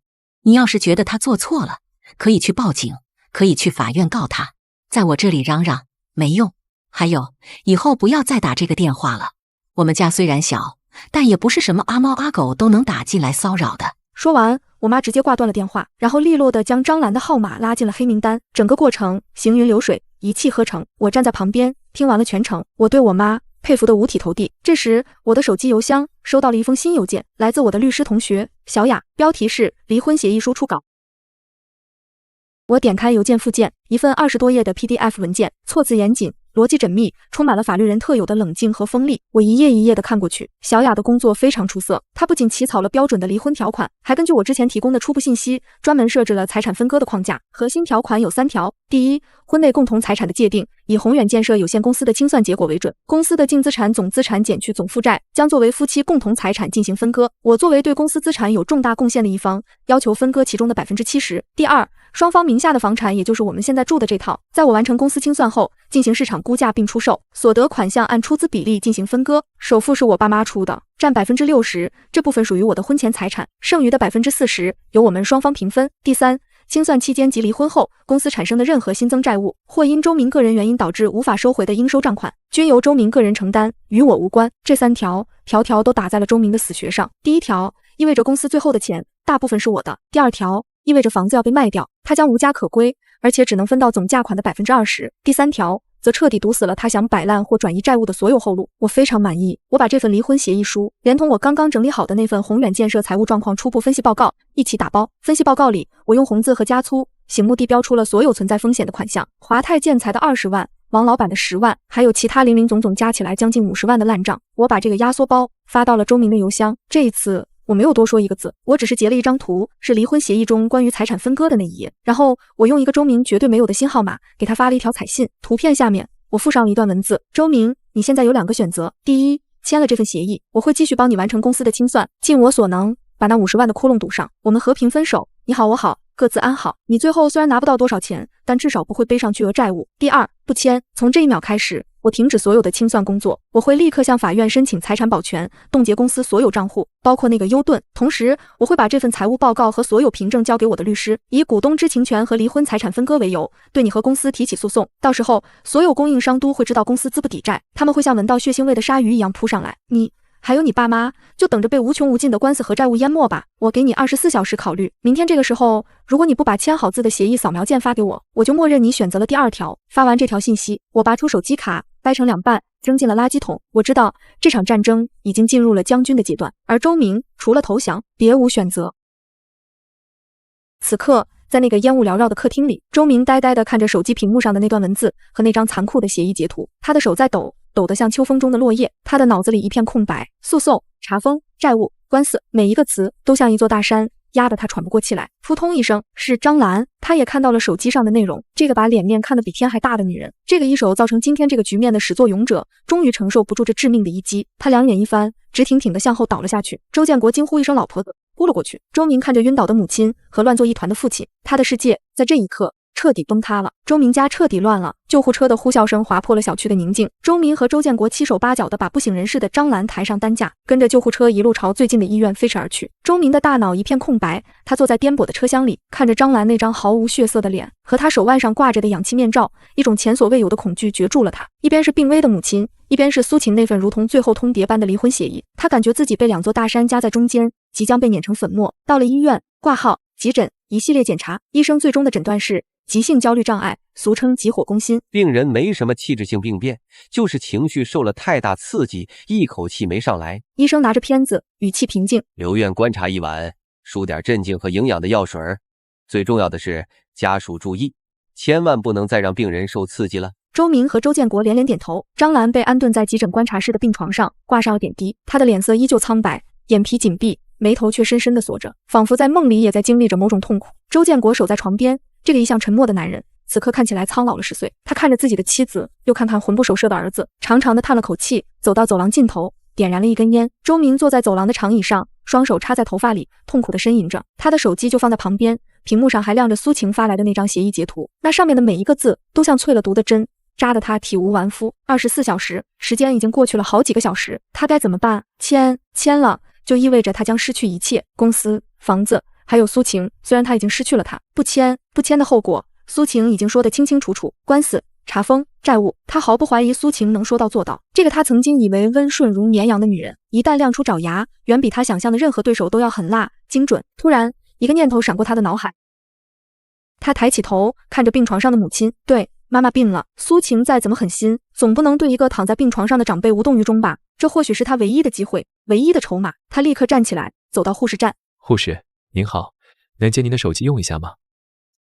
你要是觉得她做错了，可以去报警，可以去法院告她，在我这里嚷嚷没用。还有，以后不要再打这个电话了。我们家虽然小，但也不是什么阿猫阿狗都能打进来骚扰的。说完，我妈直接挂断了电话，然后利落地将张兰的号码拉进了黑名单。整个过程行云流水，一气呵成。我站在旁边听完了全程，我对我妈佩服得五体投地。这时，我的手机邮箱收到了一封新邮件，来自我的律师同学小雅，标题是离婚协议书初稿。我点开邮件附件，一份20多页的 PDF 文件，措辞严谨，逻辑缜密，充满了法律人特有的冷静和锋利。我一页一页地看过去，小雅的工作非常出色，她不仅起草了标准的离婚条款，还根据我之前提供的初步信息，专门设置了财产分割的框架。核心条款有3条：第一，婚内共同财产的界定，以宏远建设有限公司的清算结果为准，公司的净资产总资产减去总负债，将作为夫妻共同财产进行分割。我作为对公司资产有重大贡献的一方，要求分割其中的70%。第二，双方名下的房产也就是我们现在住的这套，在我完成公司清算后，进行市场估价并出售，所得款项按出资比例进行分割，首付是我爸妈出的，占60%，这部分属于我的婚前财产，剩余的40%由我们双方平分。第三，清算期间及离婚后，公司产生的任何新增债务，或因周明个人原因导致无法收回的应收账款，均由周明个人承担，与我无关。这3条条条都打在了周明的死穴上。第1条意味着公司最后的钱大部分是我的。第2条意味着房子要被卖掉，他将无家可归，而且只能分到总价款的20%。第3条则彻底堵死了他想摆烂或转移债务的所有后路。我非常满意，我把这份离婚协议书连同我刚刚整理好的那份宏远建设财务状况初步分析报告一起打包。分析报告里，我用红字和加粗醒目地标出了所有存在风险的款项，华泰建材的20万，王老板的10万，还有其他零零总总加起来将近50万的烂账。我把这个压缩包发到了周明的邮箱。这一次我没有多说一个字，我只是截了一张图，是离婚协议中关于财产分割的那一页，然后我用一个周明绝对没有的新号码给他发了一条彩信。图片下面我附上了一段文字：周明，你现在有2个选择，第一，签了这份协议，我会继续帮你完成公司的清算，尽我所能把那50万的窟窿堵上，我们和平分手，你好我好，各自安好。你最后虽然拿不到多少钱，但至少不会背上巨额债务。第二，不签，从这一秒开始，我停止所有的清算工作，我会立刻向法院申请财产保全，冻结公司所有账户，包括那个优盾。同时，我会把这份财务报告和所有凭证交给我的律师，以股东知情权和离婚财产分割为由，对你和公司提起诉讼。到时候，所有供应商都会知道公司资不抵债，他们会像闻到血腥味的鲨鱼一样扑上来。你还有你爸妈，就等着被无穷无尽的官司和债务淹没吧。我给你24小时考虑，明天这个时候，如果你不把签好字的协议扫描件发给我，我就默认你选择了第2条。发完这条信息，我拔出手机卡，掰成2半，扔进了垃圾桶。我知道这场战争已经进入了将军的阶段，而周明除了投降，别无选择。此刻，在那个烟雾缭绕的客厅里，周明呆呆地看着手机屏幕上的那段文字和那张残酷的协议截图，他的手在抖，抖得像秋风中的落叶，他的脑子里一片空白。诉讼、查封、债务、官司，每一个词都像一座大山，压得他喘不过气来。扑通一声，是张兰，他也看到了手机上的内容。这个把脸面看得比天还大的女人，这个一手造成今天这个局面的始作俑者，终于承受不住这致命的一击。他两眼一翻，直挺挺地向后倒了下去。周建国惊呼一声“老婆子”，扑了过去。周明看着晕倒的母亲和乱作一团的父亲，他的世界在这一刻彻底崩塌了。周明家彻底乱了，救护车的呼啸声划破了小区的宁静。周明和周建国七手八脚地把不省人事的张兰抬上担架，跟着救护车一路朝最近的医院飞驰而去。周明的大脑一片空白，他坐在颠簸的车厢里，看着张兰那张毫无血色的脸和他手腕上挂着的氧气面罩，一种前所未有的恐惧攫住了他。一边是病危的母亲，一边是苏晴那份如同最后通牒般的离婚协议，他感觉自己被2座大山夹在中间，即将被碾成粉末。到了医院，挂号、急诊，一系列检查，医生最终的诊断是急性焦虑障碍，俗称急火攻心。病人没什么器质性病变，就是情绪受了太大刺激，一口气没上来。医生拿着片子，语气平静，留院观察1晚，输点镇静和营养的药水。最重要的是，家属注意，千万不能再让病人受刺激了。周明和周建国连连点头。张兰被安顿在急诊观察室的病床上，挂上了点滴，她的脸色依旧苍白，眼皮紧闭，眉头却深深地锁着，仿佛在梦里也在经历着某种痛苦。周建国守在床边，这个一向沉默的男人此刻看起来苍老了10岁。他看着自己的妻子，又看看魂不守舍的儿子，长长的叹了口气，走到走廊尽头，点燃了一根烟。周明坐在走廊的长椅上，双手插在头发里，痛苦地呻吟着。他的手机就放在旁边，屏幕上还亮着苏晴发来的那张协议截图，那上面的每一个字都像淬了毒的针，扎得他体无完肤。24小时，时间已经过去了好几个小时，他该怎么办？签了就意味着他将失去一切，公司、房子还有苏晴。虽然他已经失去了他，不签的后果苏晴已经说得清清楚楚，官司、查封、债务，他毫不怀疑苏晴能说到做到。这个他曾经以为温顺如绵羊的女人，一旦亮出爪牙，远比他想象的任何对手都要狠辣精准。突然一个念头闪过他的脑海，他抬起头看着病床上的母亲，对，妈妈病了。苏晴再怎么狠心，总不能对一个躺在病床上的长辈无动于衷吧？这或许是他唯一的机会，唯一的筹码。他立刻站起来，走到护士站。护士，您好，能借您的手机用一下吗？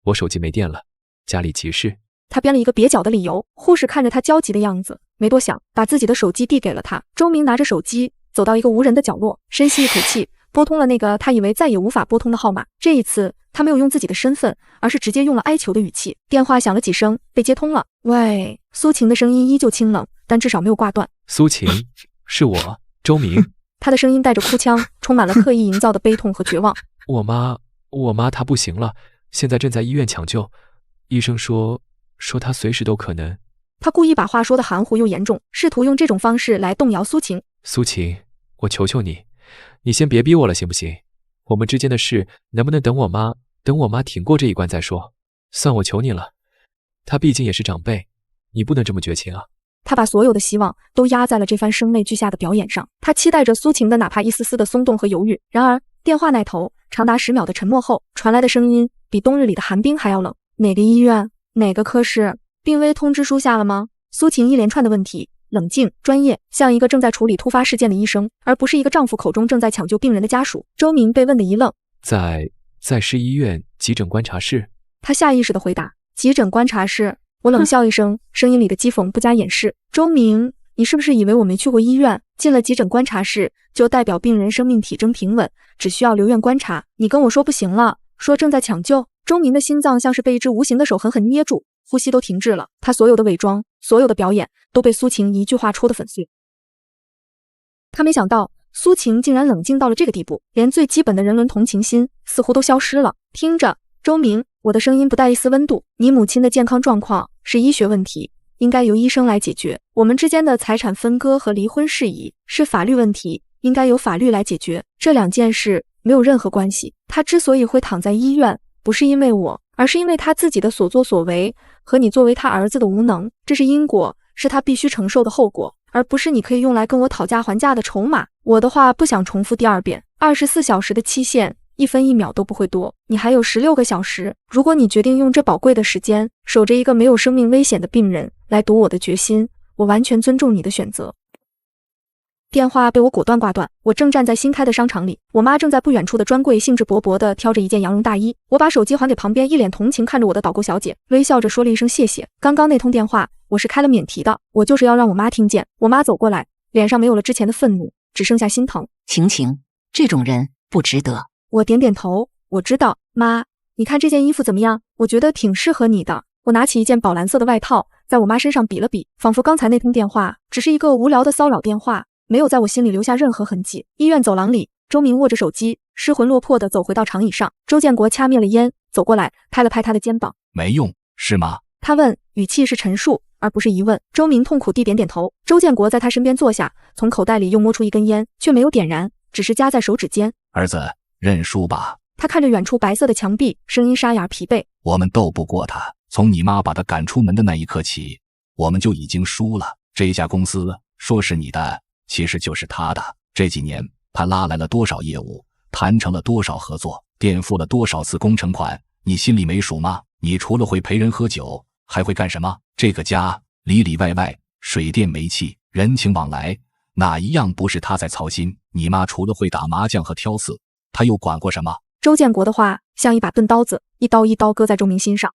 我手机没电了，家里急事。他编了一个蹩脚的理由。护士看着他焦急的样子，没多想，把自己的手机递给了他。周明拿着手机走到一个无人的角落，深吸一口气，拨通了那个他以为再也无法拨通的号码。这一次他没有用自己的身份，而是直接用了哀求的语气。电话响了几声，被接通了。喂，苏晴的声音依旧清冷，但至少没有挂断。苏晴，是我，周明。他的声音带着哭腔，充满了刻意营造的悲痛和绝望。我妈她不行了，现在正在医院抢救，医生说他随时都可能。他故意把话说得含糊又严重，试图用这种方式来动摇苏晴。苏晴，我求求你，你先别逼我了，行不行？我们之间的事能不能等我妈挺过这一关再说？算我求你了，她毕竟也是长辈，你不能这么绝情啊。他把所有的希望都压在了这番声泪俱下的表演上，他期待着苏晴的哪怕一丝丝的松动和犹豫。然而电话那头长达10秒的沉默后，传来的声音比冬日里的寒冰还要冷。哪个医院？哪个科室？病危通知书下了吗？苏晴一连串的问题，冷静专业，像一个正在处理突发事件的医生，而不是一个丈夫口中正在抢救病人的家属。周明被问得一愣，在市医院急诊观察室。他下意识地回答：急诊观察室。我冷笑一声，声音里的讥讽不加掩饰。周明，你是不是以为我没去过医院，进了急诊观察室就代表病人生命体征平稳，只需要留院观察？你跟我说不行了，说正在抢救。周明的心脏像是被一只无形的手狠狠捏住，呼吸都停滞了。他所有的伪装，所有的表演都被苏晴一句话戳得粉碎。他没想到苏晴竟然冷静到了这个地步，连最基本的人伦同情心似乎都消失了。听着，周明，我的声音不带一丝温度，你母亲的健康状况是医学问题，应该由医生来解决。我们之间的财产分割和离婚事宜是法律问题，应该由法律来解决。这2件事没有任何关系。他之所以会躺在医院，不是因为我，而是因为他自己的所作所为和你作为他儿子的无能。这是因果，是他必须承受的后果，而不是你可以用来跟我讨价还价的筹码。我的话不想重复第2遍，24小时的期限，1分1秒都不会多，你还有16个小时。如果你决定用这宝贵的时间守着一个没有生命危险的病人来赌我的决心，我完全尊重你的选择。电话被我果断挂断。我正站在新开的商场里，我妈正在不远处的专柜兴致勃勃地挑着一件羊绒大衣。我把手机还给旁边一脸同情看着我的导购小姐，微笑着说了一声谢谢。刚刚那通电话我是开了免提的，我就是要让我妈听见。我妈走过来，脸上没有了之前的愤怒，只剩下心疼。晴，这种人不值得。我点点头，我知道，妈，你看这件衣服怎么样？我觉得挺适合你的。我拿起一件宝蓝色的外套，在我妈身上比了比，仿佛刚才那通电话只是一个无聊的骚扰电话，没有在我心里留下任何痕迹。医院走廊里，周明握着手机，失魂落魄地走回到长椅上。周建国掐灭了烟，走过来，拍了拍他的肩膀。没用，是吗？他问，语气是陈述，而不是疑问。周明痛苦地点点头。周建国在他身边坐下，从口袋里又摸出一根烟，却没有点燃，只是夹在手指间。儿子，认输吧。他看着远处白色的墙壁，声音沙哑疲惫。我们斗不过他，从你妈把他赶出门的那一刻起，我们就已经输了。这家公司说是你的，其实就是他的。这几年他拉来了多少业务，谈成了多少合作，垫付了多少次工程款，你心里没数吗？你除了会陪人喝酒，还会干什么？这个家里里外外，水电煤气，人情往来，哪一样不是他在操心？你妈除了会打麻将和挑刺，他又管过什么？周建国的话像一把钝刀子，一刀一刀割在周明心上。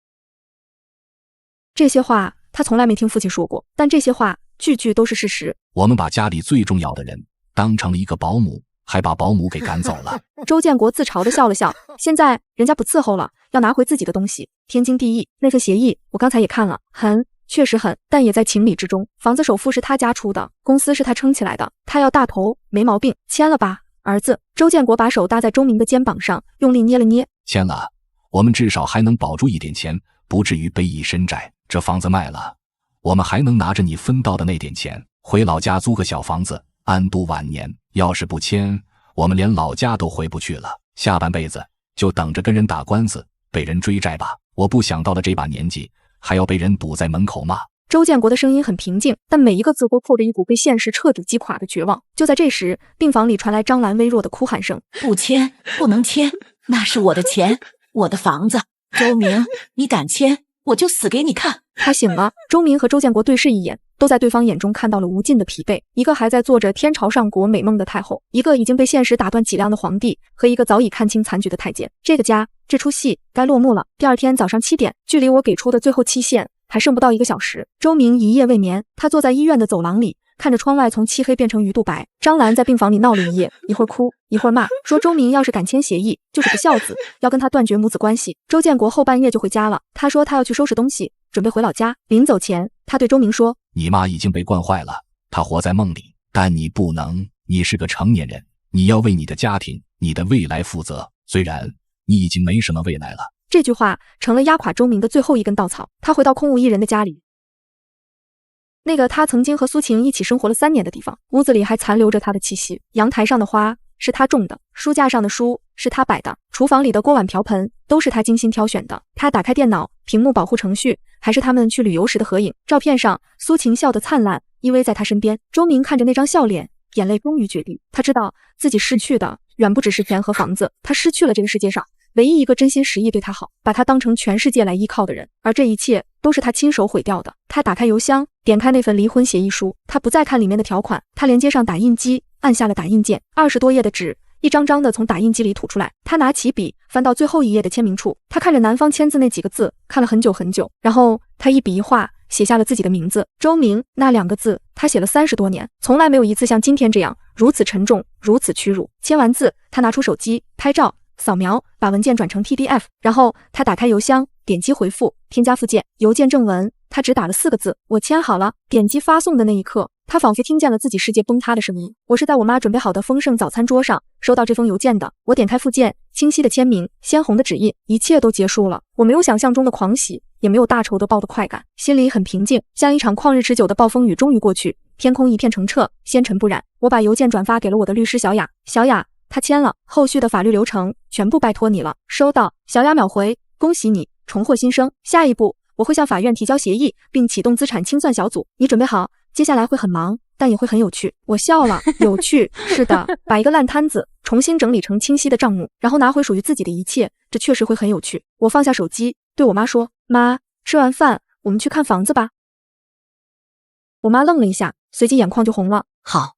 这些话他从来没听父亲说过，但这些话句句都是事实。我们把家里最重要的人当成了一个保姆，还把保姆给赶走了。周建国自嘲地笑了笑，现在人家不伺候了，要拿回自己的东西，天经地义。那份协议我刚才也看了，确实狠，但也在情理之中。房子首付是他家出的，公司是他撑起来的，他要大头，没毛病，签了吧，儿子。周建国把手搭在周明的肩膀上，用力捏了捏。签了，我们至少还能保住一点钱，不至于背一身债。这房子卖了，我们还能拿着你分到的那点钱，回老家租个小房子，安度晚年。要是不签，我们连老家都回不去了，下半辈子就等着跟人打官司，被人追债吧。我不想到了这把年纪，还要被人堵在门口骂。周建国的声音很平静，但每一个字都透着一股被现实彻底击垮的绝望。就在这时，病房里传来张兰微弱的哭喊声：“不签，不能签，那是我的钱，我的房子。周明，你敢签，我就死给你看。”他醒了。周明和周建国对视一眼，都在对方眼中看到了无尽的疲惫。一个还在做着天朝上国美梦的太后，一个已经被现实打断脊梁的皇帝，和一个早已看清残局的太监。这个家，这出戏该落幕了。第二天早上7点，距离我给出的最后期限还剩不到1个小时。周明一夜未眠，他坐在医院的走廊里，看着窗外从漆黑变成鱼肚白。张兰在病房里闹了一夜，一会儿哭一会儿骂，说周明要是敢签协议就是不孝子，要跟他断绝母子关系。周建国后半夜就回家了，他说他要去收拾东西，准备回老家。临走前，他对周明说：“你妈已经被惯坏了，她活在梦里，但你不能，你是个成年人，你要为你的家庭、你的未来负责。虽然你已经没什么未来了，这句话成了压垮周明的最后一根稻草。他回到空无一人的家里，那个他曾经和苏晴一起生活了3年的地方，屋子里还残留着他的气息。阳台上的花是他种的，书架上的书是他摆的，厨房里的锅碗瓢盆都是他精心挑选的。他打开电脑，屏幕保护程序还是他们去旅游时的合影。照片上，苏晴笑得灿烂，依偎在他身边。周明看着那张笑脸，眼泪终于决堤。他知道自己失去的远不只是钱和房子，他失去了这个世界上唯一一个真心实意对他好，把他当成全世界来依靠的人，而这一切都是他亲手毁掉的。他打开邮箱，点开那份离婚协议书，他不再看里面的条款，他连接上打印机，按下了打印键，20多页的纸一张张的从打印机里吐出来。他拿起笔，翻到最后一页的签名处，他看着男方签字那几个字，看了很久很久，然后他一笔一画写下了自己的名字周明。那2个字他写了30多年，从来没有一次像今天这样如此沉重，如此屈辱。签完字，他拿出手机拍照扫描，把文件转成 PDF， 然后他打开邮箱，点击回复，添加附件，邮件正文。他只打了4个字：我签好了。点击发送的那一刻，他仿佛听见了自己世界崩塌的声音。我是在我妈准备好的丰盛早餐桌上收到这封邮件的。我点开附件，清晰的签名，鲜红的指印，一切都结束了。我没有想象中的狂喜，也没有大仇得报的快感，心里很平静，像一场旷日持久的暴风雨终于过去，天空一片澄澈，纤尘不染。我把邮件转发给了我的律师小雅。小雅，他签了，后续的法律流程全部拜托你了。收到。小雅秒回，恭喜你重获新生。下一步我会向法院提交协议，并启动资产清算小组。你准备好？接下来会很忙，但也会很有趣。我笑了，有趣，是的，把一个烂摊子重新整理成清晰的账目，然后拿回属于自己的一切，这确实会很有趣。我放下手机，对我妈说：妈，吃完饭我们去看房子吧。我妈愣了一下，随即眼眶就红了。好，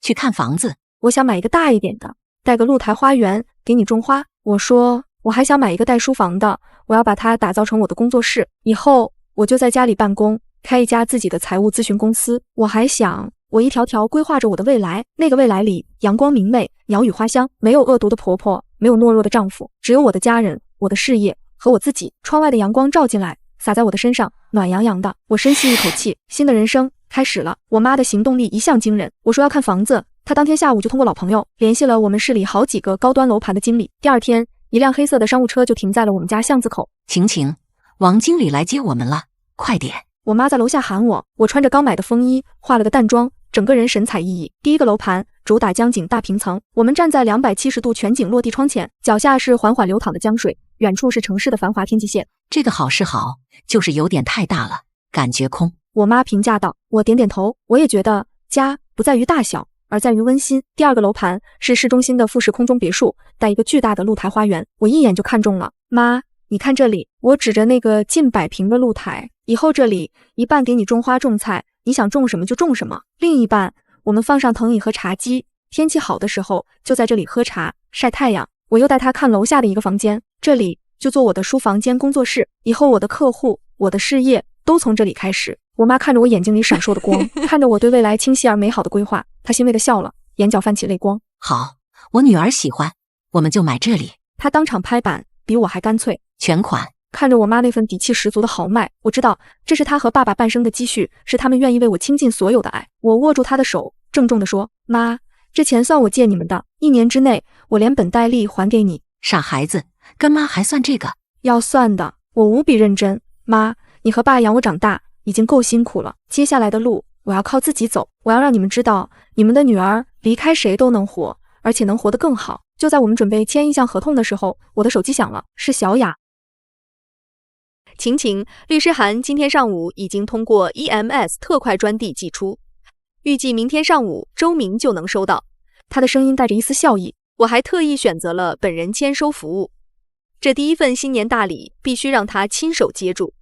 去看房子。我想买一个大一点的，带个露台花园，给你种花。我说我还想买一个带书房的，我要把它打造成我的工作室，以后我就在家里办公，开一家自己的财务咨询公司。我还想，我一条条规划着我的未来，那个未来里阳光明媚，鸟语花香，没有恶毒的婆婆，没有懦弱的丈夫，只有我的家人，我的事业和我自己。窗外的阳光照进来，洒在我的身上，暖洋洋的。我深吸一口气，新的人生开始了。我妈的行动力一向惊人，我说要看房子，她当天下午就通过老朋友联系了我们市里好几个高端楼盘的经理。第2天，一辆黑色的商务车就停在了我们家巷子口。晴，王经理来接我们了，快点！我妈在楼下喊我。我穿着刚买的风衣，化了个淡妆，整个人神采奕奕。第1个楼盘主打江景大平层，我们站在270度全景落地窗前，脚下是缓缓流淌的江水，远处是城市的繁华天际线。这个好是好，就是有点太大了，感觉空。我妈评价道。我点点头，我也觉得家不在于大小，而在于温馨。第2个楼盘是市中心的复式空中别墅，带一个巨大的露台花园，我一眼就看中了。妈，你看这里，我指着那个近100平的露台，以后这里一半给你种花种菜，你想种什么就种什么，另一半我们放上藤椅和茶几，天气好的时候就在这里喝茶晒太阳。我又带他看楼下的一个房间，这里就做我的书房兼工作室，以后我的客户，我的事业都从这里开始。我妈看着我眼睛里闪烁的光，看着我对未来清晰而美好的规划，她欣慰地笑了，眼角泛起泪光。好，我女儿喜欢，我们就买这里。她当场拍板，比我还干脆。全款。看着我妈那份底气十足的豪迈，我知道这是她和爸爸半生的积蓄，是他们愿意为我倾尽所有的爱。我握住她的手，郑重地说：妈，这钱算我借你们的，1年之内我连本带利还给你。傻孩子，干妈还算这个？要算的，我无比认真。妈，你和爸养我长大已经够辛苦了，接下来的路我要靠自己走。我要让你们知道，你们的女儿离开谁都能活，而且能活得更好。就在我们准备签意向合同的时候，我的手机响了，是小雅。晴，律师函今天上午已经通过 EMS 特快专递寄出，预计明天上午周明就能收到。他的声音带着一丝笑意。我还特意选择了本人签收服务，这第1份新年大礼必须让他亲手接住。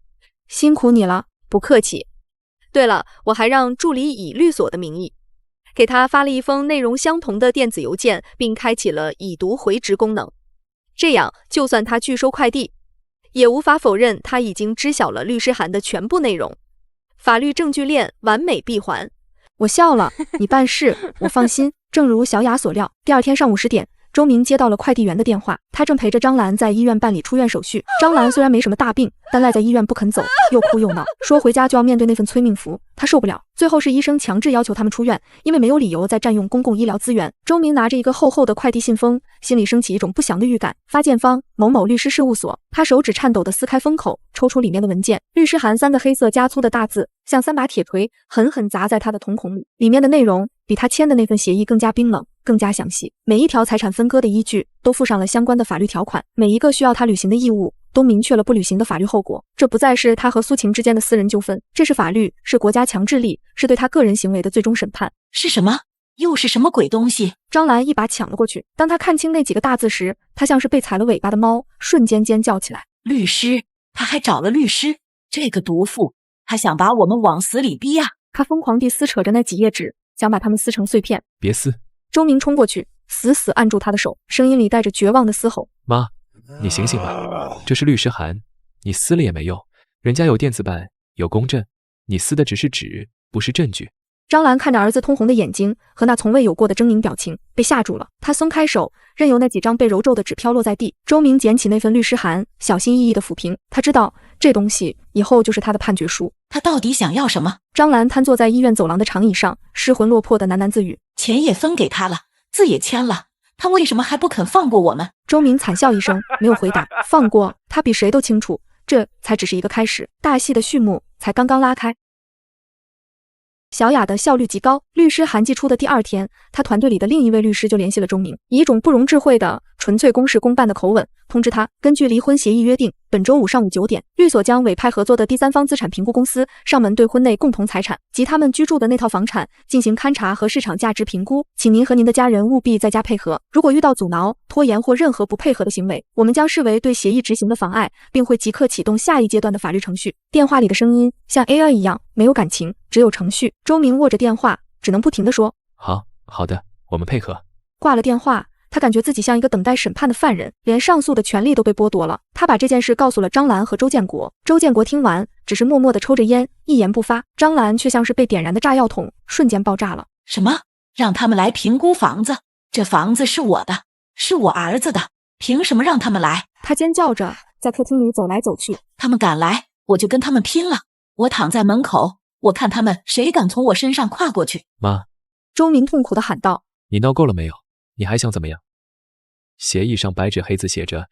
辛苦你了。不客气。对了，我还让助理以律所的名义给他发了一封内容相同的电子邮件，并开启了已读回执功能，这样就算他拒收快递，也无法否认他已经知晓了律师函的全部内容。法律证据链完美闭环。我笑了，你办事我放心。正如小雅所料，第2天上午10点，周明接到了快递员的电话，他正陪着张兰在医院办理出院手续。张兰虽然没什么大病，但赖在医院不肯走，又哭又闹，说回家就要面对那份催命符，他受不了。最后是医生强制要求他们出院，因为没有理由再占用公共医疗资源。周明拿着一个厚厚的快递信封，心里升起一种不祥的预感。发件方某某律师事务所。他手指颤抖地撕开封口，抽出里面的文件。律师函3个黑色加粗的大字，像3把铁锤，狠狠砸在他的瞳孔里。里面的内容比他签的那份协议更加冰冷，更加详细。每一条财产分割的依据都附上了相关的法律条款，每一个需要他履行的义务都明确了不履行的法律后果。这不再是他和苏晴之间的私人纠纷，这是法律，是国家强制力，是对他个人行为的最终审判。是什么？又是什么鬼东西？张兰一把抢了过去。当他看清那几个大字时，他像是被踩了尾巴的猫，瞬间尖叫起来。律师？他还找了律师？这个毒妇，他想把我们往死里逼啊！他疯狂地撕扯着那几页纸，想把它们撕成碎片。别撕！周明冲过去，死死按住他的手，声音里带着绝望的嘶吼：妈，你醒醒吧，这是律师函，你撕了也没用，人家有电子版，有公证，你撕的只是纸，不是证据。张兰看着儿子通红的眼睛和那从未有过的狰狞表情，被吓住了。她松开手，任由那几张被揉皱的纸飘落在地。周明捡起那份律师函，小心翼翼地抚平。他知道这东西以后就是他的判决书。他到底想要什么？张兰瘫坐在医院走廊的长椅上，失魂落魄地喃喃自语：钱也分给他了，字也签了，他为什么还不肯放过我们？周明惨笑一声，没有回答。放过他比谁都清楚，这才只是一个开始，大戏的序幕才刚刚拉开。小雅的效率极高，律师函寄出的第2天，他团队里的另一位律师就联系了周明，以一种不容置喙的纯粹公事公办的口吻通知他，根据离婚协议约定，本周五上午9点，律所将委派合作的第三方资产评估公司上门对婚内共同财产及他们居住的那套房产进行勘查和市场价值评估，请您和您的家人务必在家配合，如果遇到阻挠、拖延或任何不配合的行为，我们将视为对协议执行的妨碍，并会即刻启动下一阶段的法律程序。电话里的声音像 AI 一样，没有感情，只有程序。周明握着电话，只能不停地说：好的，我们配合。挂了电话，他感觉自己像一个等待审判的犯人，连上诉的权利都被剥夺了。他把这件事告诉了张兰和周建国。周建国听完，只是默默地抽着烟，一言不发。张兰却像是被点燃的炸药桶，瞬间爆炸了。什么？让他们来评估房子？这房子是我的，是我儿子的，凭什么让他们来？他尖叫着在客厅里走来走去。他们敢来，我就跟他们拼了！我躺在门口，我看他们谁敢从我身上跨过去。妈，周明痛苦地喊道：你闹够了没有？你还想怎么样？协议上白纸黑字写着，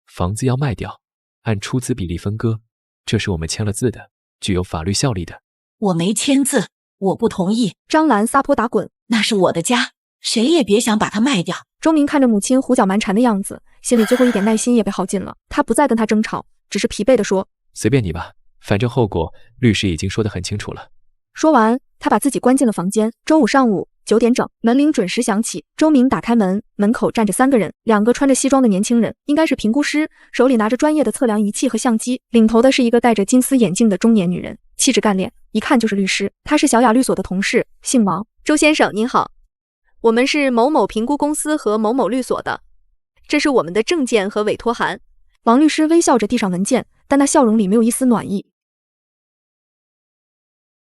房子要卖掉，按出资比例分割，这是我们签了字的，具有法律效力的。我没签字，我不同意。张兰撒泼打滚，那是我的家，谁也别想把它卖掉。周明看着母亲胡搅蛮缠的样子，心里最后一点耐心也被耗尽了。他不再跟他争吵，只是疲惫地说：随便你吧，反正后果律师已经说得很清楚了。说完，他把自己关进了房间。周五上午9点整，门铃准时响起。周明打开门，门口站着3个人，2个穿着西装的年轻人，应该是评估师，手里拿着专业的测量仪器和相机。领头的是一个戴着金丝眼镜的中年女人，气质干练，一看就是律师。她是小雅律所的同事，姓王。周先生您好，我们是某某评估公司和某某律所的，这是我们的证件和委托函。王律师微笑着递上文件，但那笑容里没有一丝暖意。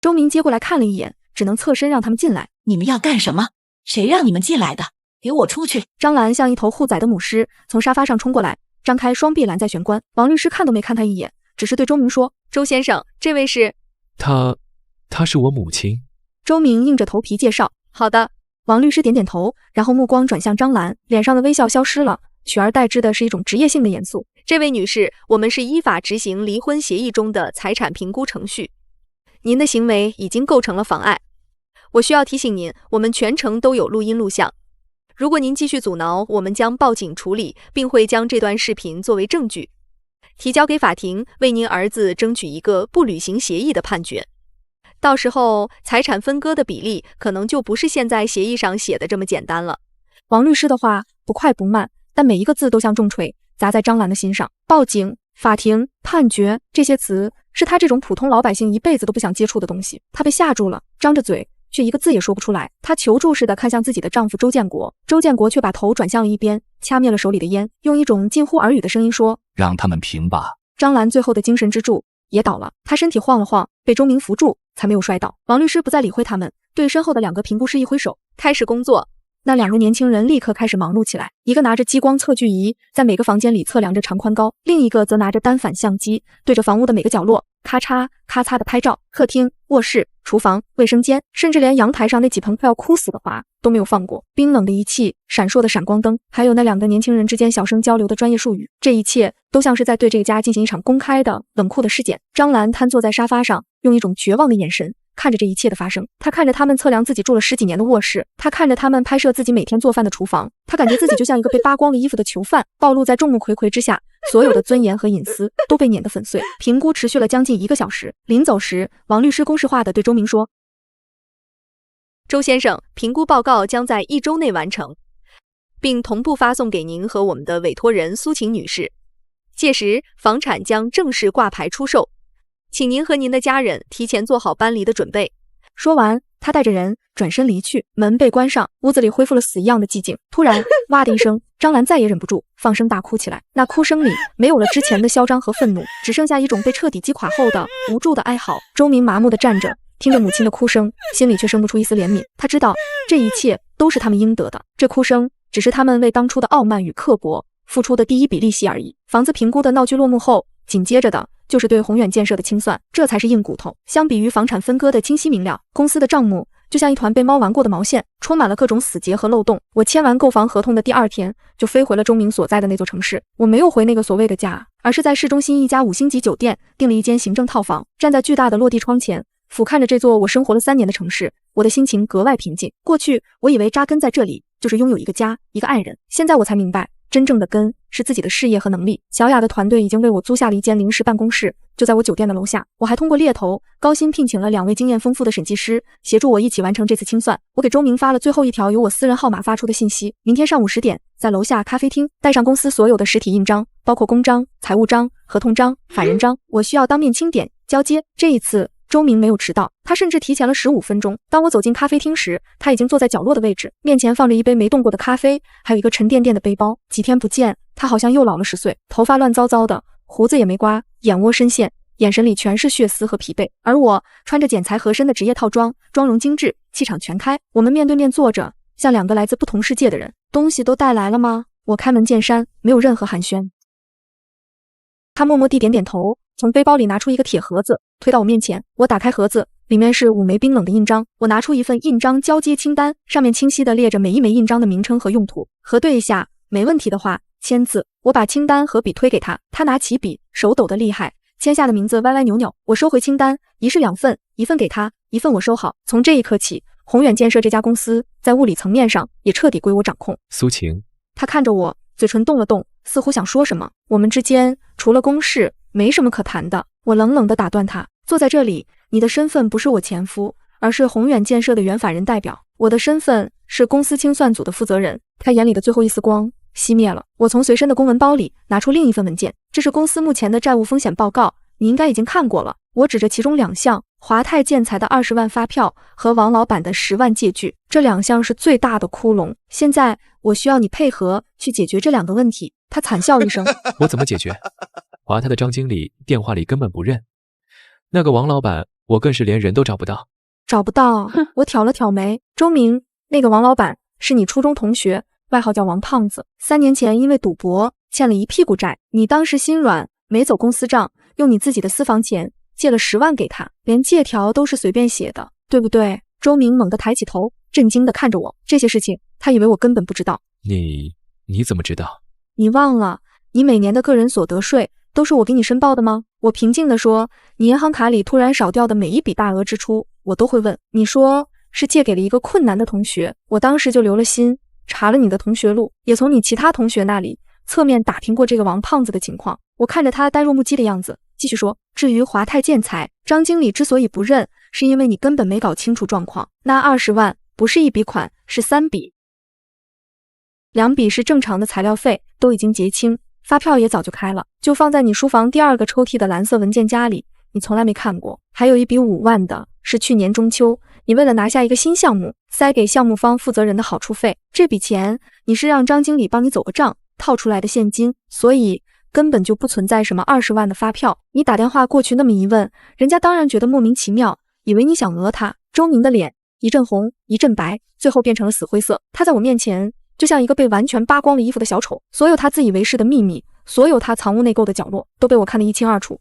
周明接过来看了一眼，只能侧身让他们进来。你们要干什么？谁让你们进来的？给我出去！张兰像一头护崽的母狮，从沙发上冲过来，张开双臂拦在玄关。王律师看都没看他一眼，只是对周明说：周先生，这位是……她是我母亲。周明硬着头皮介绍。好的。王律师点点头，然后目光转向张兰，脸上的微笑消失了，取而代之的是一种职业性的严肃。这位女士，我们是依法执行离婚协议中的财产评估程序，您的行为已经构成了妨碍。我需要提醒您，我们全程都有录音录像，如果您继续阻挠，我们将报警处理，并会将这段视频作为证据提交给法庭，为您儿子争取一个不履行协议的判决。到时候财产分割的比例可能就不是现在协议上写的这么简单了。王律师的话不快不慢，但每一个字都像重锤砸在张兰的心上。报警、法庭、判决，这些词是他这种普通老百姓一辈子都不想接触的东西。他被吓住了，张着嘴却一个字也说不出来。她求助似的看向自己的丈夫周建国，周建国却把头转向了一边，掐灭了手里的烟，用一种近乎耳语的声音说：让他们评吧。张兰最后的精神支柱也倒了，她身体晃了晃，被周明扶住，才没有摔倒。王律师不再理会他们，对身后的2个评估师一挥手：开始工作。那2个年轻人立刻开始忙碌起来，一个拿着激光测距仪，在每个房间里测量着长宽高，另一个则拿着单反相机，对着房屋的每个角落咔嚓咔嚓的拍照。客厅、卧室、厨房、卫生间，甚至连阳台上那几盆快要枯死的花都没有放过。冰冷的仪器，闪烁的闪光灯，还有那2个年轻人之间小声交流的专业术语，这一切都像是在对这个家进行一场公开的冷酷的尸检。张兰瘫坐在沙发上，用一种绝望的眼神看着这一切的发生。他看着他们测量自己住了10几年的卧室，他看着他们拍摄自己每天做饭的厨房，他感觉自己就像一个被扒光了衣服的囚犯，暴露在众目睽睽之下，所有的尊严和隐私都被碾得粉碎。评估持续了将近1个小时，临走时，王律师公式化地对周明说：“周先生，评估报告将在1周内完成，并同步发送给您和我们的委托人苏晴女士。届时，房产将正式挂牌出售，请您和您的家人提前做好搬离的准备。”说完，他带着人转身离去，门被关上，屋子里恢复了死一样的寂静。突然，哇的一声，张兰再也忍不住，放声大哭起来。那哭声里没有了之前的嚣张和愤怒，只剩下一种被彻底击垮后的无助的哀嚎。周明麻木地站着，听着母亲的哭声，心里却生不出一丝怜悯。他知道这一切都是他们应得的，这哭声只是他们为当初的傲慢与刻薄付出的第一笔利息而已。房子评估的闹剧落幕后，紧接着的就是对宏远建设的清算，这才是硬骨头。相比于房产分割的清晰明了，公司的账目就像一团被猫玩过的毛线，充满了各种死结和漏洞。我签完购房合同的第2天，就飞回了周明所在的那座城市。我没有回那个所谓的家，而是在市中心一家5星级酒店订了一间行政套房。站在巨大的落地窗前，俯瞰着这座我生活了3年的城市，我的心情格外平静。过去我以为扎根在这里就是拥有一个家，一个爱人，现在我才明白，真正的根是自己的事业和能力。小雅的团队已经为我租下了一间临时办公室，就在我酒店的楼下。我还通过猎头高薪聘请了2位经验丰富的审计师，协助我一起完成这次清算。我给周明发了最后一条由我私人号码发出的信息，明天上午10点，在楼下咖啡厅，带上公司所有的实体印章，包括公章、财务章、合同章、法人章，我需要当面清点交接。这一次周明没有迟到，他甚至提前了15分钟。当我走进咖啡厅时，他已经坐在角落的位置，面前放着一杯没动过的咖啡，还有一个沉甸甸的背包。几天不见，他好像又老了10岁，头发乱糟糟的，胡子也没刮，眼窝深陷，眼神里全是血丝和疲惫。而我穿着剪裁合身的职业套装，妆容精致，气场全开。我们面对面坐着，像2个来自不同世界的人。东西都带来了吗？我开门见山，没有任何寒暄。他默默地点点头，从背包里拿出一个铁盒子，推到我面前。我打开盒子，里面是5枚冰冷的印章。我拿出一份印章交接清单，上面清晰地列着每一枚印章的名称和用途。核对一下，没问题的话签字。我把清单和笔推给他，他拿起笔，手抖得厉害，签下的名字歪歪扭扭。我收回清单，一式2份，一份给他，一份我收好。从这一刻起，宏远建设这家公司在物理层面上也彻底归我掌控。苏晴，他看着我，嘴唇动了动，似乎想说什么。我们之间除了公事没什么可谈的。我冷冷地打断他，坐在这里，你的身份不是我前夫，而是宏远建设的原法人代表。我的身份是公司清算组的负责人。他眼里的最后一丝光熄灭了。我从随身的公文包里拿出另一份文件，这是公司目前的债务风险报告，你应该已经看过了。我指着其中2项，华泰建材的20万发票和王老板的10万借据，这2项是最大的窟窿。现在我需要你配合去解决这2个问题。他惨笑一声，我怎么解决？华泰的张经理电话里根本不认，那个王老板我更是连人都找不到。找不到？我挑了挑眉。周明，那个王老板是你初中同学，外号叫王胖子。3年前因为赌博欠了一屁股债，你当时心软，没走公司账，用你自己的私房钱借了10万给他，连借条都是随便写的，对不对？周明猛地抬起头，震惊地看着我。这些事情他以为我根本不知道。你怎么知道？你忘了，你每年的个人所得税都是我给你申报的吗？我平静地说，你银行卡里突然少掉的每一笔大额支出，我都会问。你说是借给了一个困难的同学，我当时就留了心，查了你的同学录，也从你其他同学那里侧面打听过这个王胖子的情况。我看着他呆若木鸡的样子，继续说，至于华泰建材，张经理之所以不认，是因为你根本没搞清楚状况。那20万不是一笔款，是3笔。2笔是正常的材料费，都已经结清，发票也早就开了，就放在你书房第2个抽屉的蓝色文件夹里，你从来没看过。还有一笔5万的，是去年中秋你为了拿下一个新项目，塞给项目方负责人的好处费。这笔钱你是让张经理帮你走个账，套出来的现金，所以根本就不存在什么20万的发票。你打电话过去那么一问，人家当然觉得莫名其妙，以为你想讹他。周明的脸一阵红，一阵白，最后变成了死灰色。他在我面前就像一个被完全扒光了衣服的小丑，所有他自以为是的秘密，所有他藏污内垢的角落，都被我看得一清二楚。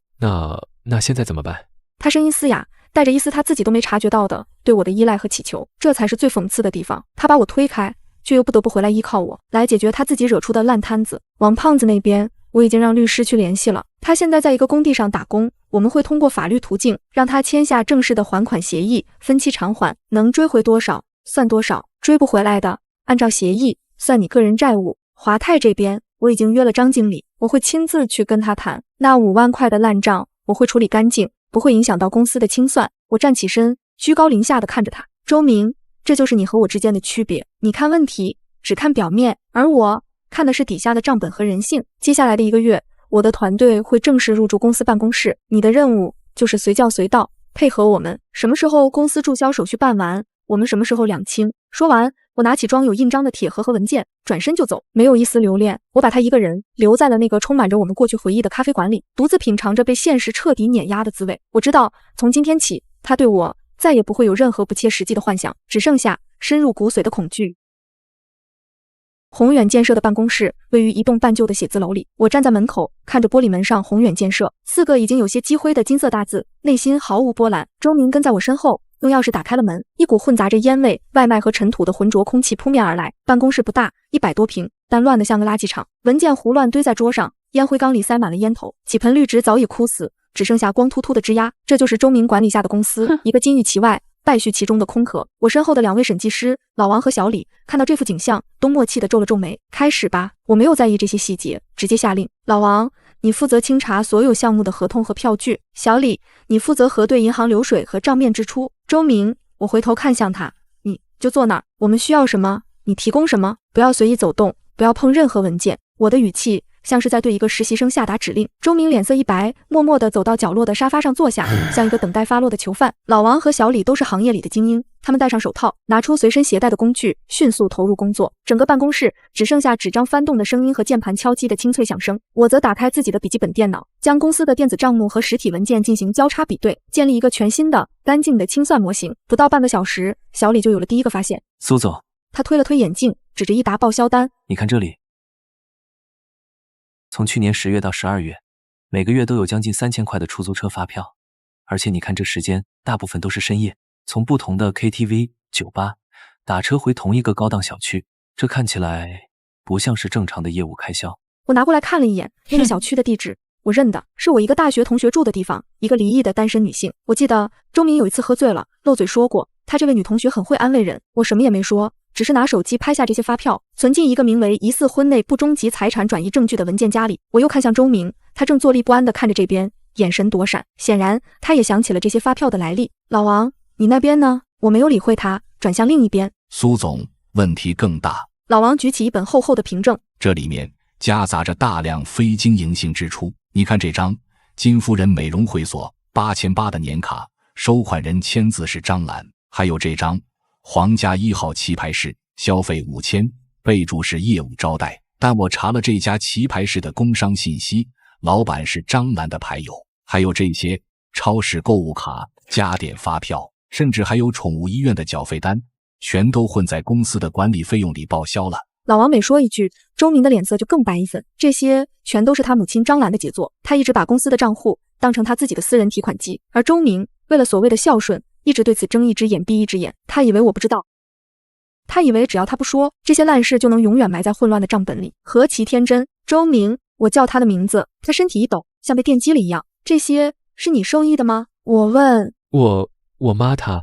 那现在怎么办？他声音嘶哑，带着一丝他自己都没察觉到的对我的依赖和乞求，这才是最讽刺的地方。他把我推开，却又不得不回来依靠我，来解决他自己惹出的烂摊子。王胖子那边，我已经让律师去联系了，他现在在一个工地上打工，我们会通过法律途径让他签下正式的还款协议，分期偿还，能追回多少算多少，追不回来的，按照协议算你个人债务。华泰这边，我已经约了张经理，我会亲自去跟他谈，那5万块的烂账我会处理干净，不会影响到公司的清算。我站起身，居高临下的看着他，周明，这就是你和我之间的区别，你看问题只看表面，而我看的是底下的账本和人性。接下来的1个月，我的团队会正式入驻公司办公室，你的任务就是随叫随到，配合我们，什么时候公司注销手续办完，我们什么时候两清。说完，我拿起装有印章的铁盒和文件，转身就走，没有一丝留恋。我把他一个人留在了那个充满着我们过去回忆的咖啡馆里，独自品尝着被现实彻底碾压的滋味。我知道，从今天起，他对我再也不会有任何不切实际的幻想，只剩下深入骨髓的恐惧。宏远建设的办公室位于一栋半旧的写字楼里，我站在门口，看着玻璃门上宏远建设4个已经有些积灰的金色大字，内心毫无波澜。周明跟在我身后，用钥匙打开了门，一股混杂着烟味、外卖和尘土的浑浊空气扑面而来。办公室不大，100多平，但乱得像个垃圾场，文件胡乱堆在桌上，烟灰缸里塞满了烟头，几盆绿植早已枯死，只剩下光秃秃的枝桠。这就是周明管理下的公司，一个金玉其外，败絮其中的空壳。我身后的2位审计师老王和小李看到这幅景象，都默契地皱了皱眉。开始吧，我没有在意这些细节，直接下令。老王，你负责清查所有项目的合同和票据。小李，你负责核对银行流水和账面支出。周明，我回头看向他，你就坐那儿，我们需要什么，你提供什么，不要随意走动，不要碰任何文件。我的语气像是在对一个实习生下达指令。周明脸色一白，默默地走到角落的沙发上坐下，像一个等待发落的囚犯。老王和小李都是行业里的精英，他们戴上手套，拿出随身携带的工具，迅速投入工作。整个办公室只剩下纸张翻动的声音和键盘敲击的清脆响声。我则打开自己的笔记本电脑，将公司的电子账目和实体文件进行交叉比对，建立一个全新的、干净的清算模型。不到半个小时，小李就有了第一个发现。苏总，他推了推眼镜，指着一沓报销单，你看这里。从去年10月到12月，每个月都有将近3000块的出租车发票，而且你看这时间，大部分都是深夜，从不同的 KTV、酒吧打车回同一个高档小区，这看起来不像是正常的业务开销。我拿过来看了一眼，那个小区的地址我认得，是我一个大学同学住的地方，一个离异的单身女性。我记得周明有一次喝醉了，漏嘴说过，他这位女同学很会安慰人。我什么也没说，只是拿手机拍下这些发票，存进一个名为疑似婚内不终极财产转移证据的文件夹里。我又看向周明，他正坐立不安地看着这边，眼神躲闪，显然他也想起了这些发票的来历。老王，你那边呢？我没有理会他，转向另一边。苏总，问题更大。老王举起一本厚厚的凭证，这里面夹杂着大量非经营性支出。你看这张金夫人美容会所8800的年卡，收款人签字是张兰，还有这张皇家1号棋牌室，消费5000，备注是业务招待。但我查了这家棋牌室的工商信息，老板是张兰的牌友。还有这些超市购物卡、家电发票，甚至还有宠物医院的缴费单，全都混在公司的管理费用里报销了。老王每说一句，周明的脸色就更白一分。这些全都是他母亲张兰的杰作，他一直把公司的账户当成他自己的私人提款机，而周明为了所谓的孝顺，一直对此睁一只眼闭一只眼。他以为我不知道，他以为只要他不说，这些烂事就能永远埋在混乱的账本里，何其天真。周明，我叫他的名字，他身体一抖，像被电击了一样。这些是你受益的吗？我问。我妈她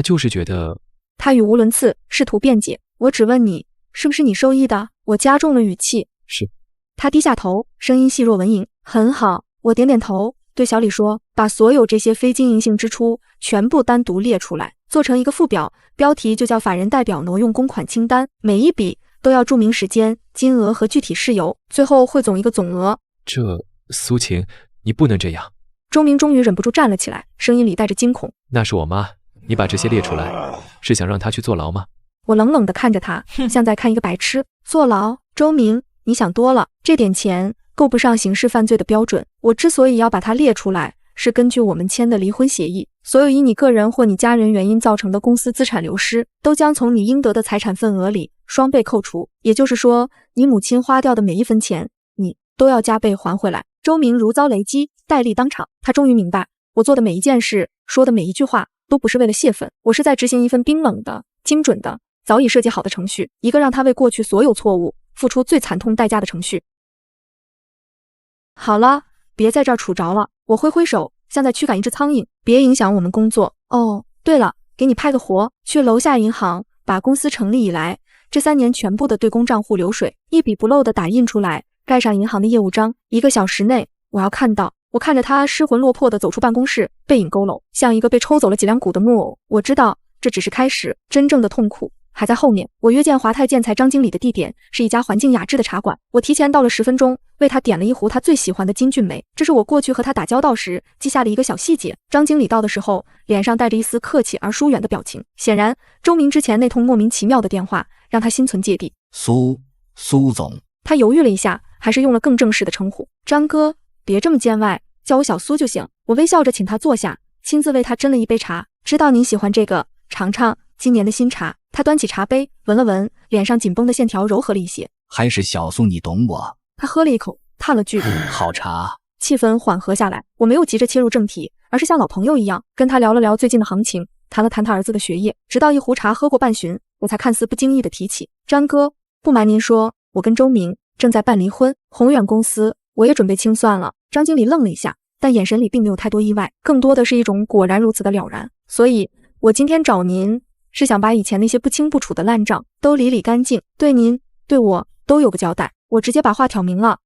就是觉得。他语无伦次，试图辩解。我只问你，是不是你受益的？我加重了语气。是。他低下头，声音细若蚊蝇。很好。我点点头，对小李说，把所有这些非经营性支出全部单独列出来，做成一个附表，标题就叫法人代表挪用公款清单，每一笔都要注明时间、金额和具体事由，最后汇总一个总额。苏晴，你不能这样。周明终于忍不住站了起来，声音里带着惊恐。那是我妈，你把这些列出来，是想让她去坐牢吗？我冷冷地看着他，像在看一个白痴。坐牢？周明，你想多了，这点钱够不上刑事犯罪的标准。我之所以要把它列出来，是根据我们签的离婚协议，所有以你个人或你家人原因造成的公司资产流失，都将从你应得的财产份额里双倍扣除。也就是说，你母亲花掉的每一分钱，你都要加倍还回来。周明如遭雷击，呆立当场。他终于明白，我做的每一件事，说的每一句话，都不是为了泄愤，我是在执行一份冰冷的、精准的、早已设计好的程序，一个让他为过去所有错误付出最惨痛代价的程序。好了，别在这儿杵着了。我挥挥手，像在驱赶一只苍蝇，别影响我们工作。哦，对了，给你派个活，去楼下银行把公司成立以来这3年全部的对公账户流水一笔不漏的打印出来，盖上银行的业务章。1个小时内，我要看到。我看着他失魂落魄地走出办公室，背影佝偻，像一个被抽走了几两骨的木偶。我知道这只是开始，真正的痛苦还在后面。我约见华泰建材张经理的地点是一家环境雅致的茶馆，我提前到了10分钟，为他点了一壶他最喜欢的金骏眉。这是我过去和他打交道时记下的一个小细节。张经理到的时候，脸上带着一丝客气而疏远的表情，显然周明之前那通莫名其妙的电话让他心存芥蒂。苏总，他犹豫了一下，还是用了更正式的称呼。张哥，别这么见外，叫我小苏就行。我微笑着请他坐下，亲自为他斟了一杯茶。知道您喜欢这个，尝尝今年的新茶。他端起茶杯闻了闻，脸上紧绷的线条柔和了一些。还是小苏你懂我。他喝了一口，叹了句好茶。气氛缓和下来，我没有急着切入正题，而是像老朋友一样跟他聊了聊最近的行情，谈了谈他儿子的学业。直到一壶茶喝过半巡，我才看似不经意的提起，张哥，不瞒您说，我跟周明正在办离婚，宏远公司我也准备清算了。张经理愣了一下，但眼神里并没有太多意外，更多的是一种果然如此的了然。所以我今天找您是想把以前那些不清不楚的烂账都理理干净，对您对我都有个交代。我直接把话挑明了。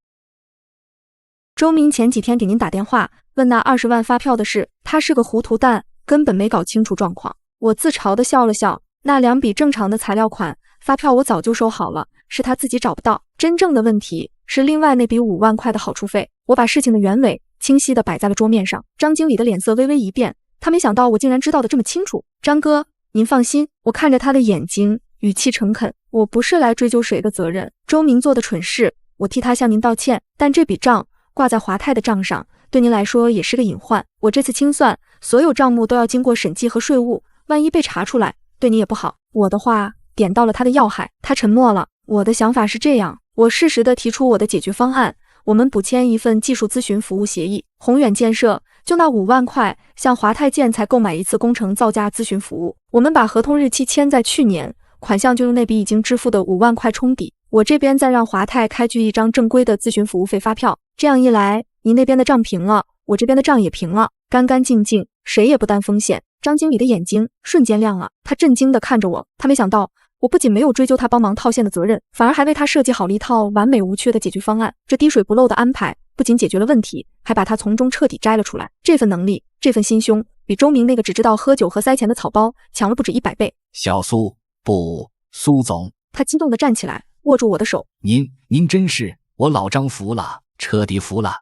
周明前几天给您打电话问那20万发票的事，他是个糊涂蛋，根本没搞清楚状况。我自嘲地笑了笑，那2笔正常的材料款发票我早就收好了，是他自己找不到。真正的问题是另外那笔5万块的好处费。我把事情的原委清晰地摆在了桌面上。张经理的脸色微微一变，他没想到我竟然知道得这么清楚。张哥，您放心。我看着他的眼睛，语气诚恳，我不是来追究谁的责任。周明做的蠢事，我替他向您道歉，但这笔账挂在华泰的账上，对您来说也是个隐患。我这次清算，所有账目都要经过审计和税务，万一被查出来，对你也不好。我的话点到了他的要害，他沉默了。我的想法是这样，我适时地提出我的解决方案，我们补签一份技术咨询服务协议，宏远建设就那5万块向华泰建材购买一次工程造价咨询服务，我们把合同日期签在去年，款项就用那笔已经支付的5万块冲抵，我这边再让华泰开具一张正规的咨询服务费发票。这样一来，您那边的账平了，我这边的账也平了，干干净净，谁也不担风险。张经理的眼睛瞬间亮了，他震惊地看着我，他没想到我不仅没有追究他帮忙套现的责任，反而还为他设计好了一套完美无缺的解决方案。这滴水不漏的安排不仅解决了问题，还把他从中彻底摘了出来。这份能力，这份心胸，比周明那个只知道喝酒和塞钱的草包强了不止100倍。小苏，不，苏总。他激动地站起来，握住我的手。您真是，我老张服了，彻底服了。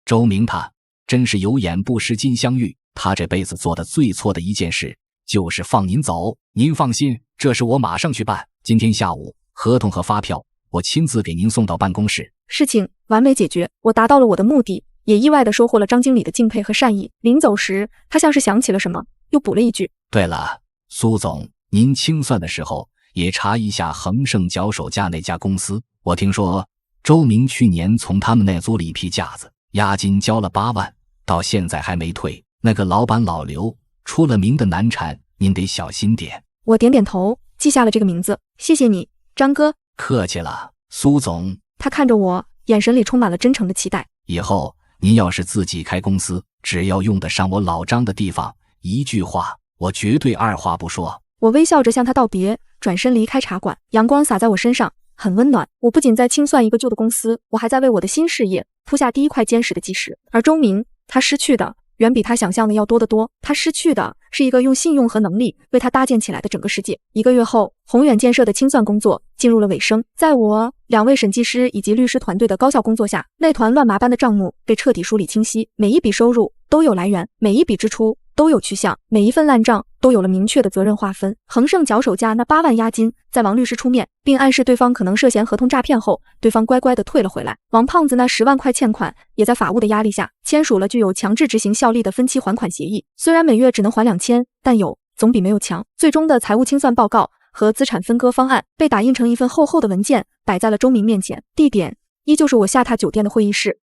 周明他真是有眼不识金镶玉，他这辈子做的最错的一件事就是放您走。您放心，这事我马上去办，今天下午合同和发票我亲自给您送到办公室。事情完美解决，我达到了我的目的，也意外地收获了张经理的敬佩和善意。临走时，他像是想起了什么，又补了一句：对了，苏总，您清算的时候也查一下恒盛脚手架那家公司，我听说周明去年从他们那租了一批架子，押金交了8万，到现在还没退。那个老板老刘出了名的难缠，您得小心点。我点点头，记下了这个名字。谢谢你，张哥。客气了，苏总。他看着我，眼神里充满了真诚的期待。以后您要是自己开公司，只要用得上我老张的地方，一句话我绝对二话不说。我微笑着向他道别，转身离开茶馆。阳光洒在我身上，很温暖。我不仅在清算一个旧的公司，我还在为我的新事业铺下第一块坚实的基石。而周明，他失去的远比他想象的要多得多。他失去的是一个用信用和能力为他搭建起来的整个世界。1个月后，宏远建设的清算工作进入了尾声。在我2位审计师以及律师团队的高效工作下，那团乱麻般的账目被彻底梳理清晰，每一笔收入都有来源，每一笔支出都有去向，每一份烂账都有了明确的责任划分。恒盛脚手架那8万押金，在王律师出面并暗示对方可能涉嫌合同诈骗后，对方乖乖地退了回来。王胖子那10万块欠款，也在法务的压力下签署了具有强制执行效力的分期还款协议。虽然每月只能还2000，但有总比没有强。最终的财务清算报告和资产分割方案被打印成一份厚厚的文件，摆在了周明面前。地点依旧是我下榻酒店的会议室。